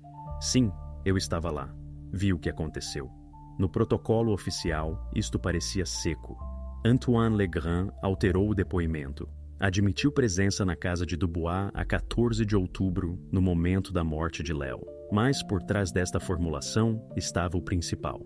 "Sim, eu estava lá. Vi o que aconteceu." No protocolo oficial, isto parecia seco. Antoine Legrand alterou o depoimento. Admitiu presença na casa de Dubois a 14 de outubro, no momento da morte de Léo. Mas por trás desta formulação estava o principal.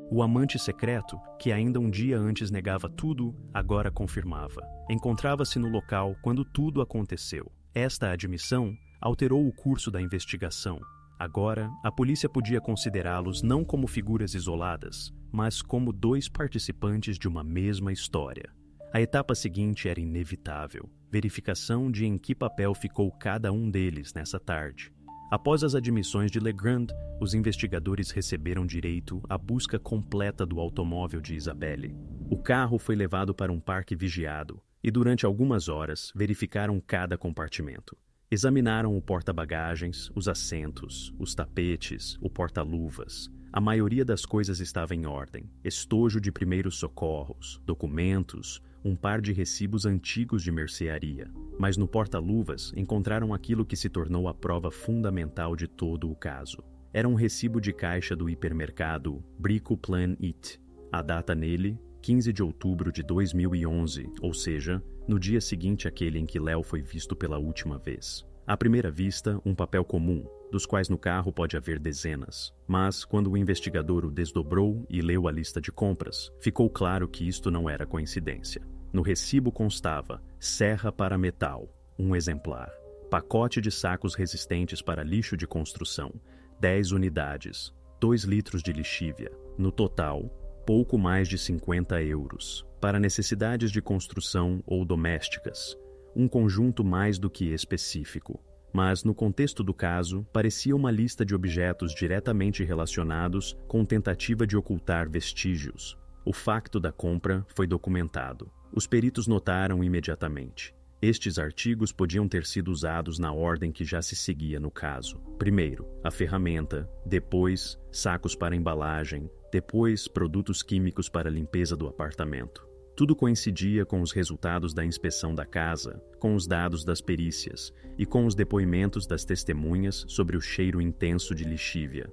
O amante secreto, que ainda um dia antes negava tudo, agora confirmava. Encontrava-se no local quando tudo aconteceu. Esta admissão alterou o curso da investigação. Agora, a polícia podia considerá-los não como figuras isoladas, mas como 2 participantes de uma mesma história. A etapa seguinte era inevitável: verificação de em que papel ficou cada um deles nessa tarde. Após as admissões de Legrand, os investigadores receberam direito à busca completa do automóvel de Isabelle. O carro foi levado para um parque vigiado e durante algumas horas verificaram cada compartimento. Examinaram o porta-bagagens, os assentos, os tapetes, o porta-luvas. A maioria das coisas estava em ordem. Estojo de primeiros socorros, documentos, um par de recibos antigos de mercearia. Mas no porta-luvas encontraram aquilo que se tornou a prova fundamental de todo o caso. Era um recibo de caixa do hipermercado Brico Plan It. A data nele, 15 de outubro de 2011, ou seja, no dia seguinte àquele em que Léo foi visto pela última vez. À primeira vista, um papel comum, dos quais no carro pode haver dezenas. Mas, quando o investigador o desdobrou e leu a lista de compras, ficou claro que isto não era coincidência. No recibo constava serra para metal, um exemplar. Pacote de sacos resistentes para lixo de construção, 10 unidades, 2 litros de lixívia. No total, pouco mais de 50 euros. Para necessidades de construção ou domésticas, um conjunto mais do que específico. Mas, no contexto do caso, parecia uma lista de objetos diretamente relacionados com tentativa de ocultar vestígios. O facto da compra foi documentado. Os peritos notaram imediatamente. Estes artigos podiam ter sido usados na ordem que já se seguia no caso. Primeiro, a ferramenta, depois, sacos para embalagem, depois, produtos químicos para limpeza do apartamento. Tudo coincidia com os resultados da inspeção da casa, com os dados das perícias e com os depoimentos das testemunhas sobre o cheiro intenso de lixívia.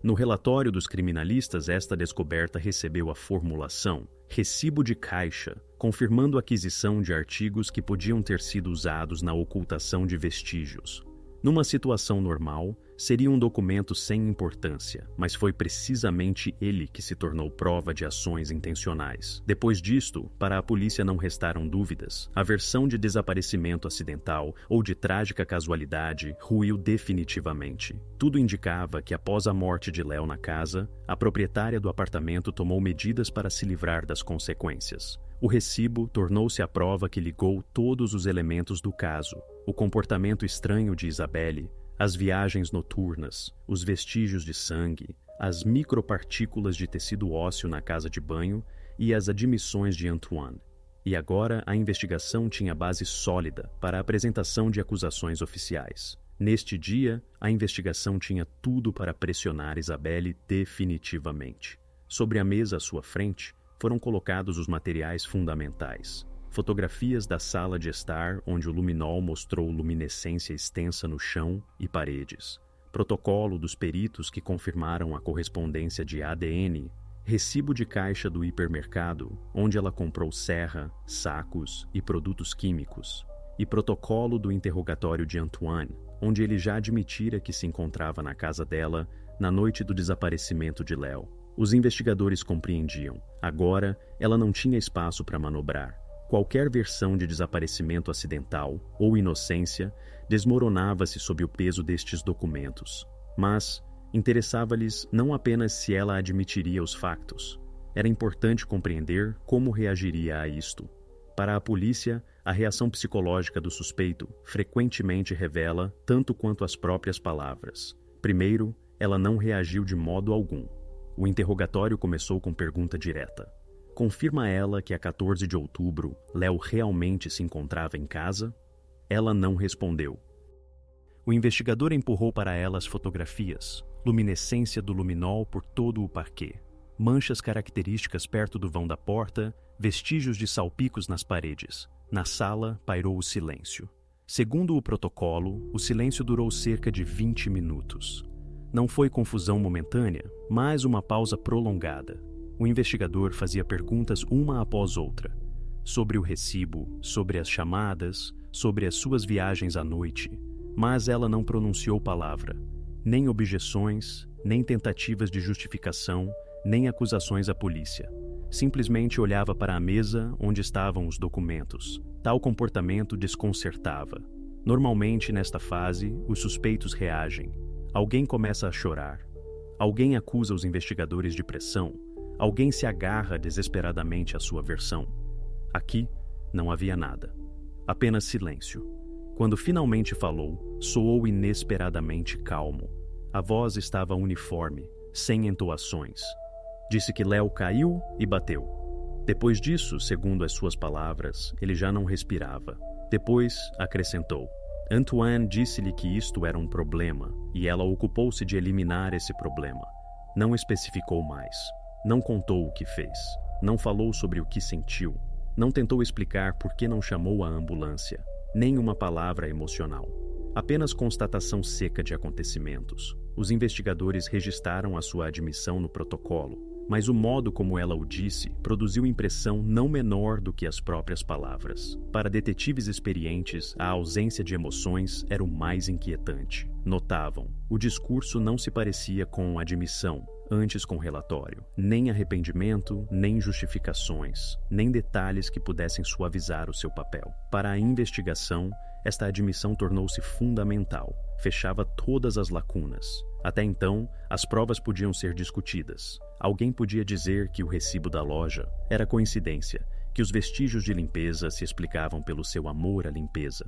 No relatório dos criminalistas, esta descoberta recebeu a formulação recibo de caixa, confirmando a aquisição de artigos que podiam ter sido usados na ocultação de vestígios. Numa situação normal, seria um documento sem importância, mas foi precisamente ele que se tornou prova de ações intencionais. Depois disto, para a polícia não restaram dúvidas, a versão de desaparecimento acidental ou de trágica casualidade ruiu definitivamente. Tudo indicava que após a morte de Léo na casa, a proprietária do apartamento tomou medidas para se livrar das consequências. O recibo tornou-se a prova que ligou todos os elementos do caso: o comportamento estranho de Isabelle, as viagens noturnas, os vestígios de sangue, as micropartículas de tecido ósseo na casa de banho e as admissões de Antoine. E agora a investigação tinha base sólida para a apresentação de acusações oficiais. Neste dia, a investigação tinha tudo para pressionar Isabelle definitivamente. Sobre a mesa à sua frente, foram colocados os materiais fundamentais. Fotografias da sala de estar, onde o luminol mostrou luminescência extensa no chão e paredes. Protocolo dos peritos que confirmaram a correspondência de ADN. Recibo de caixa do hipermercado, onde ela comprou serra, sacos e produtos químicos. E protocolo do interrogatório de Antoine, onde ele já admitira que se encontrava na casa dela na noite do desaparecimento de Léo. Os investigadores compreendiam. Agora, ela não tinha espaço para manobrar. Qualquer versão de desaparecimento acidental ou inocência desmoronava-se sob o peso destes documentos. Mas interessava-lhes não apenas se ela admitiria os factos. Era importante compreender como reagiria a isto. Para a polícia, a reação psicológica do suspeito frequentemente revela tanto quanto as próprias palavras. Primeiro, ela não reagiu de modo algum. O interrogatório começou com pergunta direta. Confirma ela que a 14 de outubro, Léo realmente se encontrava em casa? Ela não respondeu. O investigador empurrou para ela as fotografias, luminescência do luminol por todo o parquet, manchas características perto do vão da porta, vestígios de salpicos nas paredes. Na sala, pairou o silêncio. Segundo o protocolo, o silêncio durou cerca de 20 minutos. Não foi confusão momentânea, mas uma pausa prolongada. O investigador fazia perguntas uma após outra. Sobre o recibo, sobre as chamadas, sobre as suas viagens à noite. Mas ela não pronunciou palavra. Nem objeções, nem tentativas de justificação, nem acusações à polícia. Simplesmente olhava para a mesa onde estavam os documentos. Tal comportamento desconcertava. Normalmente, nesta fase, os suspeitos reagem. Alguém começa a chorar. Alguém acusa os investigadores de pressão. Alguém se agarra desesperadamente à sua versão. Aqui, não havia nada. Apenas silêncio. Quando finalmente falou, soou inesperadamente calmo. A voz estava uniforme, sem entoações. Disse que Léo caiu e bateu. Depois disso, segundo as suas palavras, ele já não respirava. Depois, acrescentou. Antoine disse-lhe que isto era um problema, e ela ocupou-se de eliminar esse problema. Não especificou mais. Não contou o que fez. Não falou sobre o que sentiu. Não tentou explicar por que não chamou a ambulância. Nem uma palavra emocional. Apenas constatação seca de acontecimentos. Os investigadores registraram a sua admissão no protocolo, mas o modo como ela o disse produziu impressão não menor do que as próprias palavras. Para detetives experientes, a ausência de emoções era o mais inquietante. Notavam, o discurso não se parecia com admissão, antes com relatório. Nem arrependimento, nem justificações, nem detalhes que pudessem suavizar o seu papel. Para a investigação, esta admissão tornou-se fundamental. Fechava todas as lacunas. Até então, as provas podiam ser discutidas. Alguém podia dizer que o recibo da loja era coincidência, que os vestígios de limpeza se explicavam pelo seu amor à limpeza.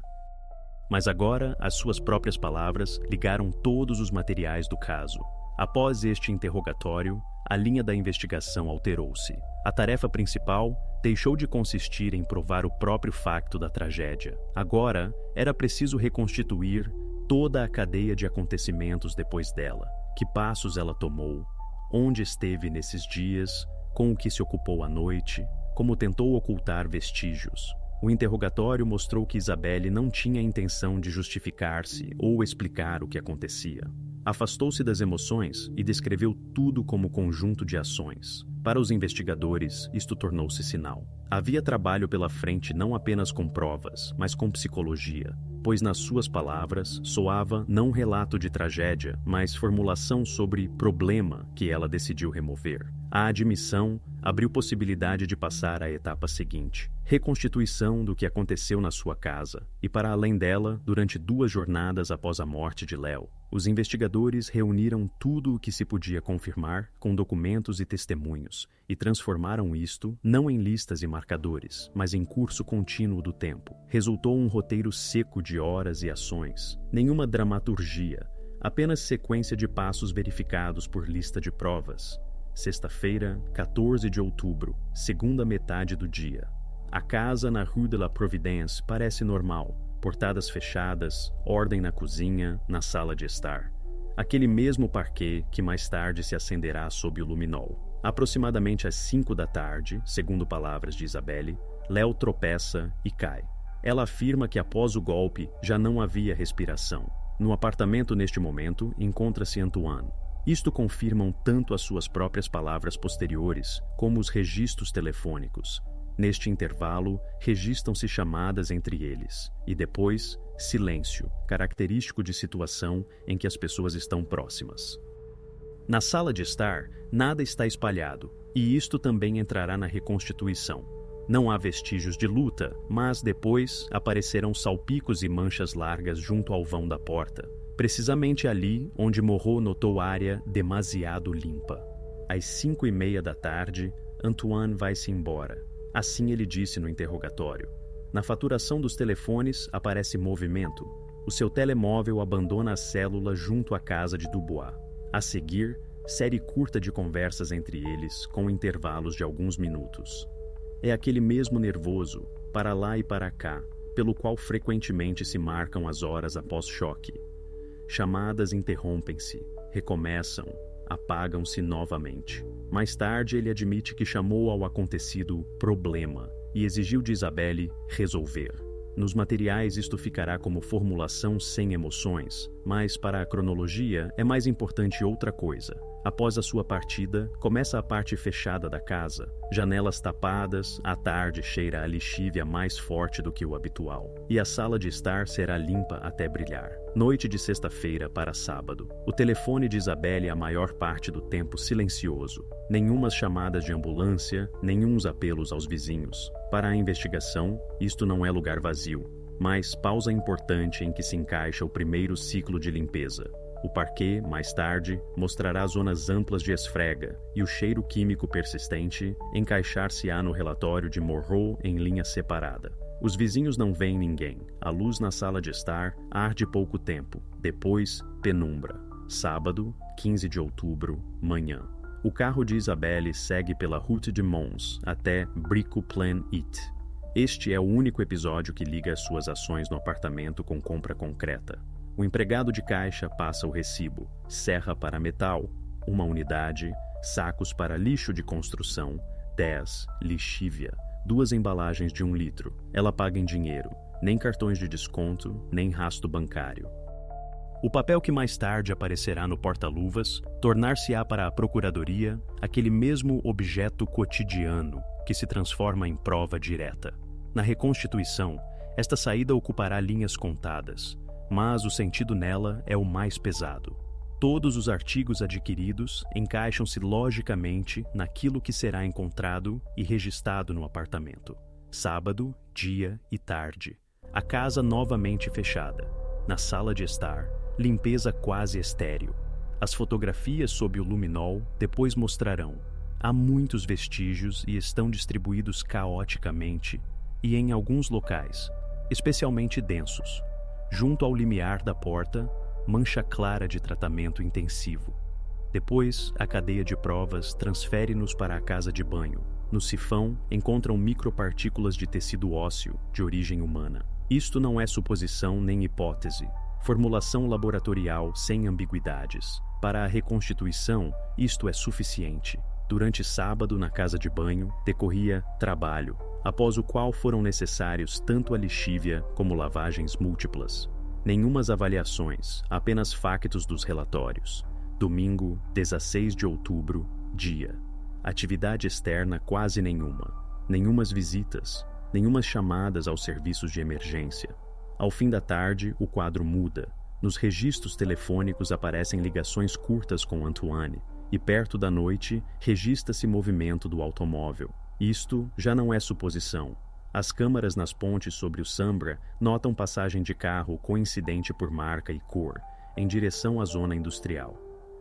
Mas agora, as suas próprias palavras ligaram todos os materiais do caso. Após este interrogatório, a linha da investigação alterou-se. A tarefa principal deixou de consistir em provar o próprio facto da tragédia. Agora, era preciso reconstituir toda a cadeia de acontecimentos depois dela. Que passos ela tomou, onde esteve nesses dias, com o que se ocupou à noite, como tentou ocultar vestígios. O interrogatório mostrou que Isabelle não tinha intenção de justificar-se ou explicar o que acontecia. Afastou-se das emoções e descreveu tudo como conjunto de ações. Para os investigadores, isto tornou-se sinal. Havia trabalho pela frente não apenas com provas, mas com psicologia, pois nas suas palavras soava não relato de tragédia, mas formulação sobre problema que ela decidiu remover. A admissão abriu possibilidade de passar à etapa seguinte, reconstituição do que aconteceu na sua casa, e para além dela, durante 2 jornadas após a morte de Léo, os investigadores reuniram tudo o que se podia confirmar com documentos e testemunhos e transformaram isto não em listas e marcadores, mas em curso contínuo do tempo. Resultou um roteiro seco de horas e ações, nenhuma dramaturgia, apenas sequência de passos verificados por lista de provas. Sexta-feira, 14 de outubro, segunda metade do dia. A casa na Rue de la Providence parece normal. Portadas fechadas, ordem na cozinha, na sala de estar. Aquele mesmo parquet que mais tarde se acenderá sob o luminol. Aproximadamente às 5 da tarde, segundo palavras de Isabelle, Léo tropeça e cai. Ela afirma que após o golpe já não havia respiração. No apartamento neste momento encontra-se Antoine. Isto confirmam tanto as suas próprias palavras posteriores como os registros telefônicos. Neste intervalo, registram-se chamadas entre eles, e depois, silêncio, característico de situação em que as pessoas estão próximas. Na sala de estar, nada está espalhado, e isto também entrará na reconstituição. Não há vestígios de luta, mas depois aparecerão salpicos e manchas largas junto ao vão da porta, precisamente ali onde Moreau notou a área demasiado limpa. Às 5:30 da tarde, Antoine vai-se embora. Assim ele disse no interrogatório. Na faturação dos telefones aparece movimento. O seu telemóvel abandona a célula junto à casa de Dubois. A seguir, série curta de conversas entre eles, com intervalos de alguns minutos. É aquele mesmo nervoso, para lá e para cá, pelo qual frequentemente se marcam as horas após choque. Chamadas interrompem-se, recomeçam, apagam-se novamente. Mais tarde, ele admite que chamou ao acontecido problema e exigiu de Isabelle resolver. Nos materiais isto ficará como formulação sem emoções, mas para a cronologia é mais importante outra coisa. Após a sua partida, começa a parte fechada da casa. Janelas tapadas, à tarde cheira a lixívia mais forte do que o habitual. E a sala de estar será limpa até brilhar. Noite de sexta-feira para sábado. O telefone de Isabelle a maior parte do tempo silencioso. Nenhumas chamadas de ambulância, nenhuns apelos aos vizinhos. Para a investigação, isto não é lugar vazio, mas pausa importante em que se encaixa o primeiro ciclo de limpeza. O parquet, mais tarde, mostrará zonas amplas de esfrega e o cheiro químico persistente encaixar-se-á no relatório de Moreau em linha separada. Os vizinhos não veem ninguém. A luz na sala de estar arde pouco tempo. Depois, penumbra. Sábado, 15 de outubro, manhã. O carro de Isabelle segue pela Route de Mons até Brico-Plein-It. Este é o único episódio que liga as suas ações no apartamento com compra concreta. O empregado de caixa passa o recibo, serra para metal, 1 unidade, sacos para lixo de construção, 10, lixívia, 2 embalagens de 1 litro. Ela paga em dinheiro, nem cartões de desconto, nem rastro bancário. O papel que mais tarde aparecerá no porta-luvas tornar-se-á para a Procuradoria aquele mesmo objeto cotidiano que se transforma em prova direta. Na reconstituição, esta saída ocupará linhas contadas, mas o sentido nela é o mais pesado. Todos os artigos adquiridos encaixam-se logicamente naquilo que será encontrado e registrado no apartamento. Sábado, dia e tarde. A casa novamente fechada. Na sala de estar, limpeza quase estéril. As fotografias sob o luminol depois mostrarão. Há muitos vestígios e estão distribuídos caoticamente e em alguns locais, especialmente densos. Junto ao limiar da porta, mancha clara de tratamento intensivo. Depois, a cadeia de provas transfere-nos para a casa de banho. No sifão, encontram micropartículas de tecido ósseo de origem humana. Isto não é suposição nem hipótese. Formulação laboratorial sem ambiguidades. Para a reconstituição, isto é suficiente. Durante sábado, na casa de banho, decorria trabalho, após o qual foram necessários tanto a lixívia como lavagens múltiplas. Nenhumas avaliações, apenas factos dos relatórios. Domingo, 16 de outubro, dia. Atividade externa quase nenhuma. Nenhumas visitas, nenhumas chamadas aos serviços de emergência. Ao fim da tarde, o quadro muda. Nos registros telefônicos aparecem ligações curtas com Antoine, e perto da noite, registra-se movimento do automóvel. Isto já não é suposição. As câmaras nas pontes sobre o Sambra notam passagem de carro coincidente por marca e cor, em direção à zona industrial.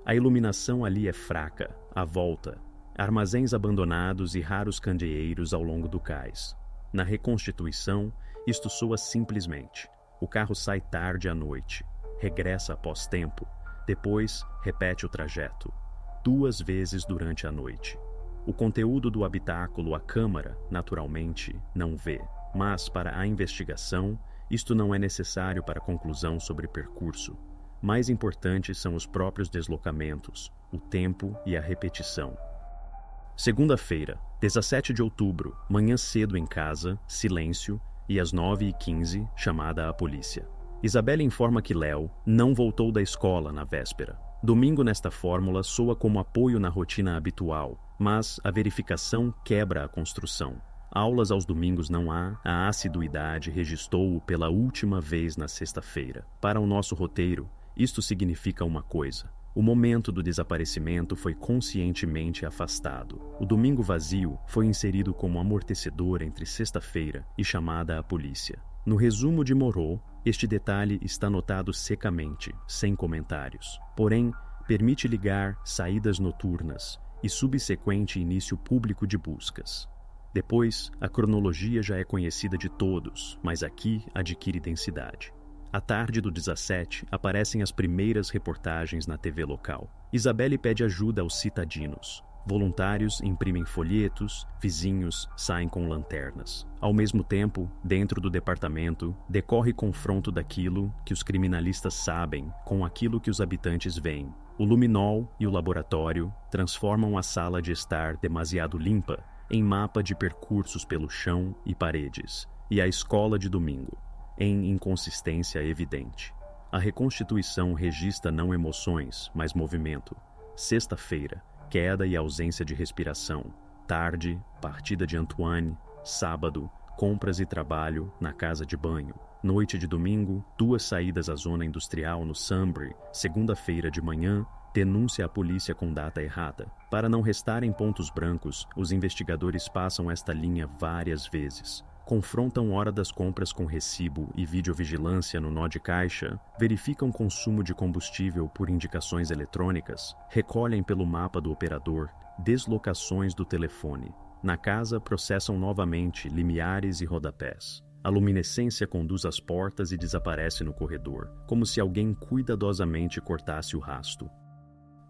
A iluminação ali é fraca, à volta. Armazéns abandonados e raros candeeiros ao longo do cais. Na reconstituição, isto soa simplesmente. O carro sai tarde à noite, regressa após tempo, depois repete o trajeto, 2 vezes durante a noite. O conteúdo do habitáculo a câmara, naturalmente, não vê, mas para a investigação, isto não é necessário para a conclusão sobre percurso. Mais importantes são os próprios deslocamentos, o tempo e a repetição. Segunda-feira, 17 de outubro, manhã cedo em casa, silêncio, e às 9h15, chamada à polícia. Isabelle informa que Léo não voltou da escola na véspera. Domingo nesta fórmula soa como apoio na rotina habitual, mas a verificação quebra a construção. Aulas aos domingos não há, a assiduidade registrou-o pela última vez na sexta-feira. Para o nosso roteiro, isto significa uma coisa. O momento do desaparecimento foi conscientemente afastado. O domingo vazio foi inserido como amortecedor entre sexta-feira e chamada à polícia. No resumo de Moreau, este detalhe está notado secamente, sem comentários. Porém, permite ligar saídas noturnas e subsequente início público de buscas. Depois, a cronologia já é conhecida de todos, mas aqui adquire densidade. À tarde do 17, aparecem as primeiras reportagens na TV local. Isabelle pede ajuda aos citadinos. Voluntários imprimem folhetos, vizinhos saem com lanternas. Ao mesmo tempo, dentro do departamento, decorre confronto daquilo que os criminalistas sabem com aquilo que os habitantes veem. O luminol e o laboratório transformam a sala de estar demasiado limpa em mapa de percursos pelo chão e paredes, e a escola de domingo, em inconsistência evidente. A reconstituição registra não emoções, mas movimento. Sexta-feira, queda e ausência de respiração. Tarde, partida de Antoine. Sábado, compras e trabalho na casa de banho. Noite de domingo, 2 saídas à zona industrial no Sambre. Segunda-feira de manhã, denúncia à polícia com data errada. Para não restarem pontos brancos, os investigadores passam esta linha várias vezes. Confrontam hora das compras com recibo e videovigilância no nó de caixa, verificam consumo de combustível por indicações eletrônicas, recolhem pelo mapa do operador deslocações do telefone. Na casa, processam novamente limiares e rodapés. A luminescência conduz às portas e desaparece no corredor, como se alguém cuidadosamente cortasse o rasto.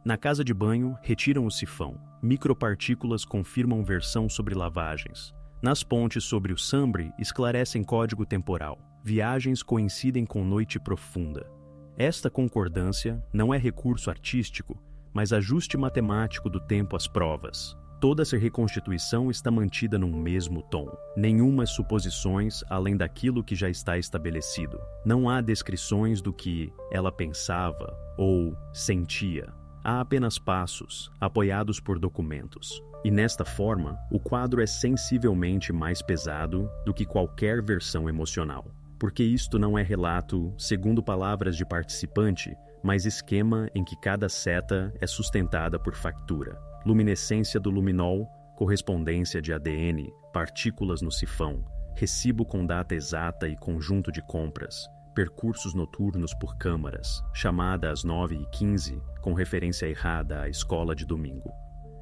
Na casa de banho, retiram o sifão. Micropartículas confirmam versão sobre lavagens. Nas pontes sobre o Sambre, esclarecem código temporal. Viagens coincidem com noite profunda. Esta concordância não é recurso artístico, mas ajuste matemático do tempo às provas. Toda essa reconstituição está mantida num mesmo tom. Nenhumas suposições além daquilo que já está estabelecido. Não há descrições do que ela pensava ou sentia. Há apenas passos, apoiados por documentos. E nesta forma, o quadro é sensivelmente mais pesado do que qualquer versão emocional. Porque isto não é relato segundo palavras de participante, mas esquema em que cada seta é sustentada por factura. Luminescência do luminol, correspondência de ADN, partículas no sifão, recibo com data exata e conjunto de compras, percursos noturnos por câmaras, chamada às 9h15, com referência errada à escola de domingo.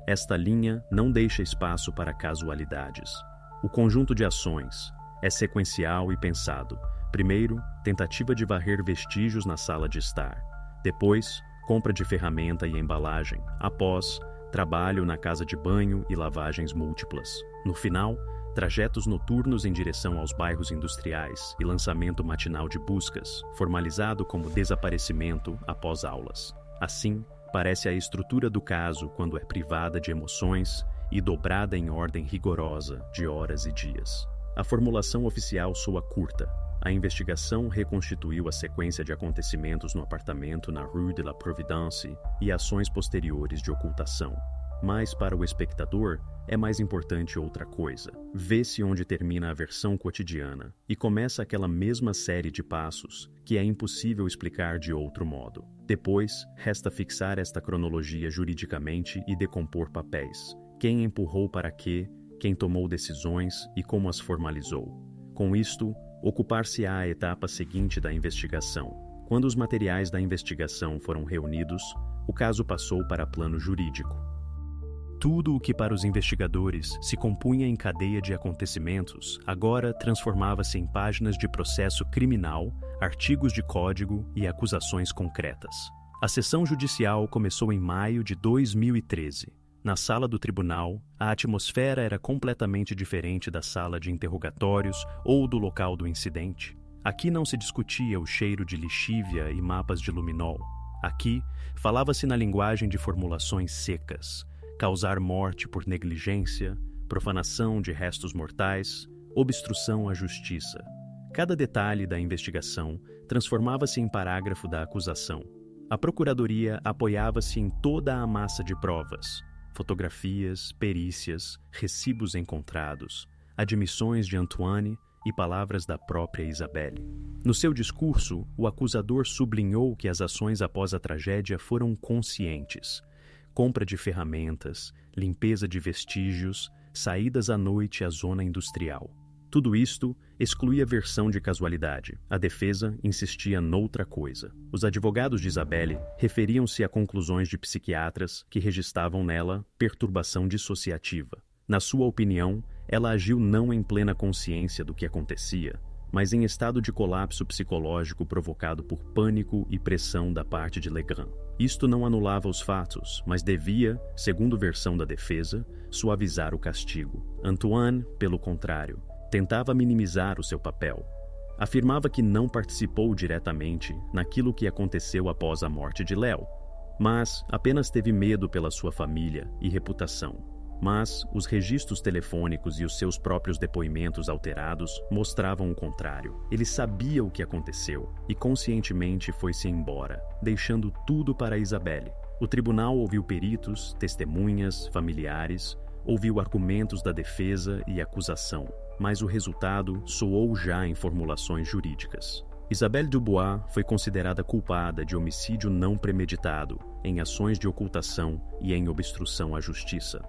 Esta linha não deixa espaço para casualidades. O conjunto de ações é sequencial e pensado. Primeiro, tentativa de varrer vestígios na sala de estar. Depois, compra de ferramenta e embalagem. Após, trabalho na casa de banho e lavagens múltiplas. No final, trajetos noturnos em direção aos bairros industriais e lançamento matinal de buscas, formalizado como desaparecimento após aulas. Assim, parece a estrutura do caso quando é privada de emoções e dobrada em ordem rigorosa de horas e dias. A formulação oficial soa curta, a investigação reconstituiu a sequência de acontecimentos no apartamento na Rue de la Providence e ações posteriores de ocultação. Mas, para o espectador, é mais importante outra coisa. Vê-se onde termina a versão cotidiana e começa aquela mesma série de passos que é impossível explicar de outro modo. Depois, resta fixar esta cronologia juridicamente e decompor papéis. Quem empurrou para quê, quem tomou decisões e como as formalizou. Com isto, ocupar-se-á a etapa seguinte da investigação. Quando os materiais da investigação foram reunidos, o caso passou para plano jurídico. Tudo o que para os investigadores se compunha em cadeia de acontecimentos, agora transformava-se em páginas de processo criminal, artigos de código e acusações concretas. A sessão judicial começou em maio de 2013. Na sala do tribunal, a atmosfera era completamente diferente da sala de interrogatórios ou do local do incidente. Aqui não se discutia o cheiro de lixívia e mapas de luminol. Aqui, falava-se na linguagem de formulações secas. Causar morte por negligência, profanação de restos mortais, obstrução à justiça. Cada detalhe da investigação transformava-se em parágrafo da acusação. A Procuradoria apoiava-se em toda a massa de provas, fotografias, perícias, recibos encontrados, admissões de Antoine e palavras da própria Isabelle. No seu discurso, o acusador sublinhou que as ações após a tragédia foram conscientes. Compra de ferramentas, limpeza de vestígios, saídas à noite à zona industrial. Tudo isto excluía a versão de casualidade. A defesa insistia noutra coisa. Os advogados de Isabelle referiam-se a conclusões de psiquiatras que registravam nela perturbação dissociativa. Na sua opinião, ela agiu não em plena consciência do que acontecia, mas em estado de colapso psicológico provocado por pânico e pressão da parte de Legrand. Isto não anulava os fatos, mas devia, segundo versão da defesa, suavizar o castigo. Antoine, pelo contrário, tentava minimizar o seu papel. Afirmava que não participou diretamente naquilo que aconteceu após a morte de Léo, mas apenas teve medo pela sua família e reputação. Mas os registros telefônicos e os seus próprios depoimentos alterados mostravam o contrário. Ele sabia o que aconteceu e conscientemente foi-se embora, deixando tudo para Isabelle. O tribunal ouviu peritos, testemunhas, familiares, ouviu argumentos da defesa e acusação, mas o resultado soou já em formulações jurídicas. Isabelle Dubois foi considerada culpada de homicídio não premeditado, em ações de ocultação e em obstrução à justiça.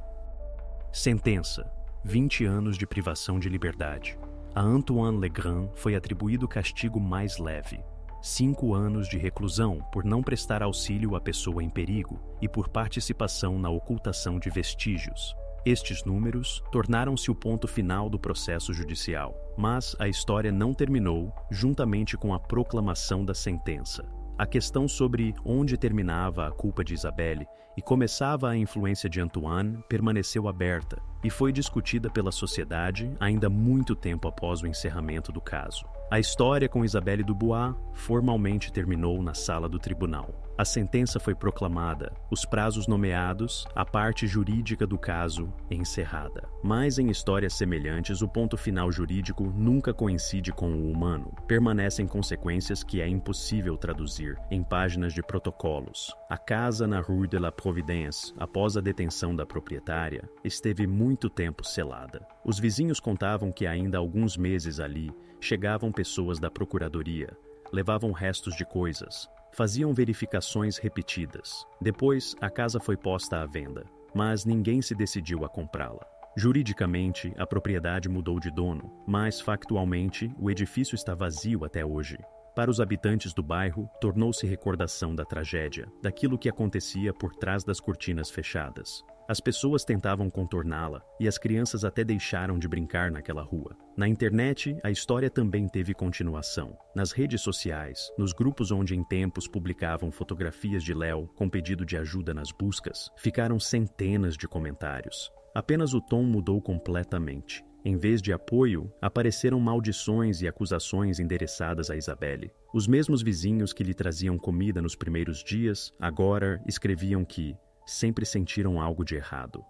Sentença: 20 anos de privação de liberdade. A Antoine Legrand foi atribuído o castigo mais leve: 5 anos de reclusão por não prestar auxílio à pessoa em perigo e por participação na ocultação de vestígios. Estes números tornaram-se o ponto final do processo judicial, mas a história não terminou juntamente com a proclamação da sentença. A questão sobre onde terminava a culpa de Isabelle e começava a influência de Antoine permaneceu aberta e foi discutida pela sociedade ainda muito tempo após o encerramento do caso. A história com Isabelle Dubois formalmente terminou na sala do tribunal. A sentença foi proclamada, os prazos nomeados, a parte jurídica do caso encerrada. Mas em histórias semelhantes, o ponto final jurídico nunca coincide com o humano. Permanecem consequências que é impossível traduzir em páginas de protocolos. A casa na Rue de la Providence, após a detenção da proprietária, esteve muito tempo selada. Os vizinhos contavam que ainda há alguns meses ali chegavam pessoas da procuradoria, levavam restos de coisas, faziam verificações repetidas. Depois, a casa foi posta à venda, mas ninguém se decidiu a comprá-la. Juridicamente, a propriedade mudou de dono, mas factualmente, o edifício está vazio até hoje. Para os habitantes do bairro, tornou-se recordação da tragédia, daquilo que acontecia por trás das cortinas fechadas. As pessoas tentavam contorná-la e as crianças até deixaram de brincar naquela rua. Na internet, a história também teve continuação. Nas redes sociais, nos grupos onde em tempos publicavam fotografias de Léo com pedido de ajuda nas buscas, ficaram centenas de comentários. Apenas o tom mudou completamente. Em vez de apoio, apareceram maldições e acusações endereçadas a Isabelle. Os mesmos vizinhos que lhe traziam comida nos primeiros dias, agora escreviam que sempre sentiram algo de errado.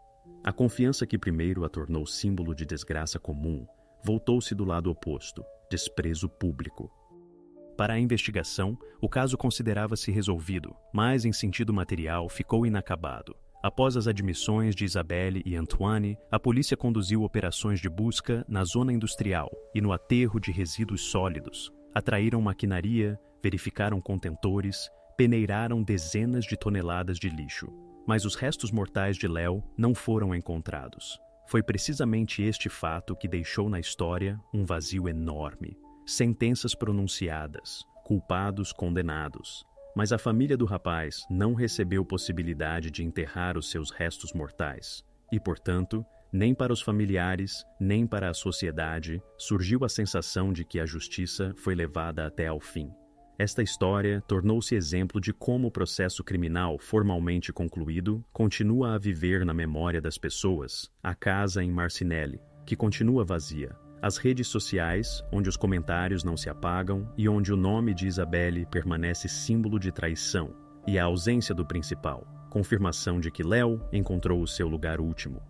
A confiança que primeiro a tornou símbolo de desgraça comum voltou-se do lado oposto. desprezo público. Para a investigação, o caso considerava-se resolvido, mas em sentido material ficou inacabado. Após as admissões de Isabelle e Antoine, a polícia conduziu operações de busca na zona industrial e no aterro de resíduos sólidos. Atraíram maquinaria, verificaram contentores, peneiraram dezenas de toneladas de lixo. Mas os restos mortais de Léo não foram encontrados. Foi precisamente este fato que deixou na história um vazio enorme. Sentenças pronunciadas, culpados condenados. Mas a família do rapaz não recebeu possibilidade de enterrar os seus restos mortais. E, portanto, nem para os familiares, nem para a sociedade, surgiu a sensação de que a justiça foi levada até ao fim. Esta história tornou-se exemplo de como o processo criminal formalmente concluído continua a viver na memória das pessoas. A casa em Marcinelle, que continua vazia. As redes sociais, onde os comentários não se apagam e onde o nome de Isabelle permanece símbolo de traição. E a ausência do principal, confirmação de que Léo encontrou o seu lugar último.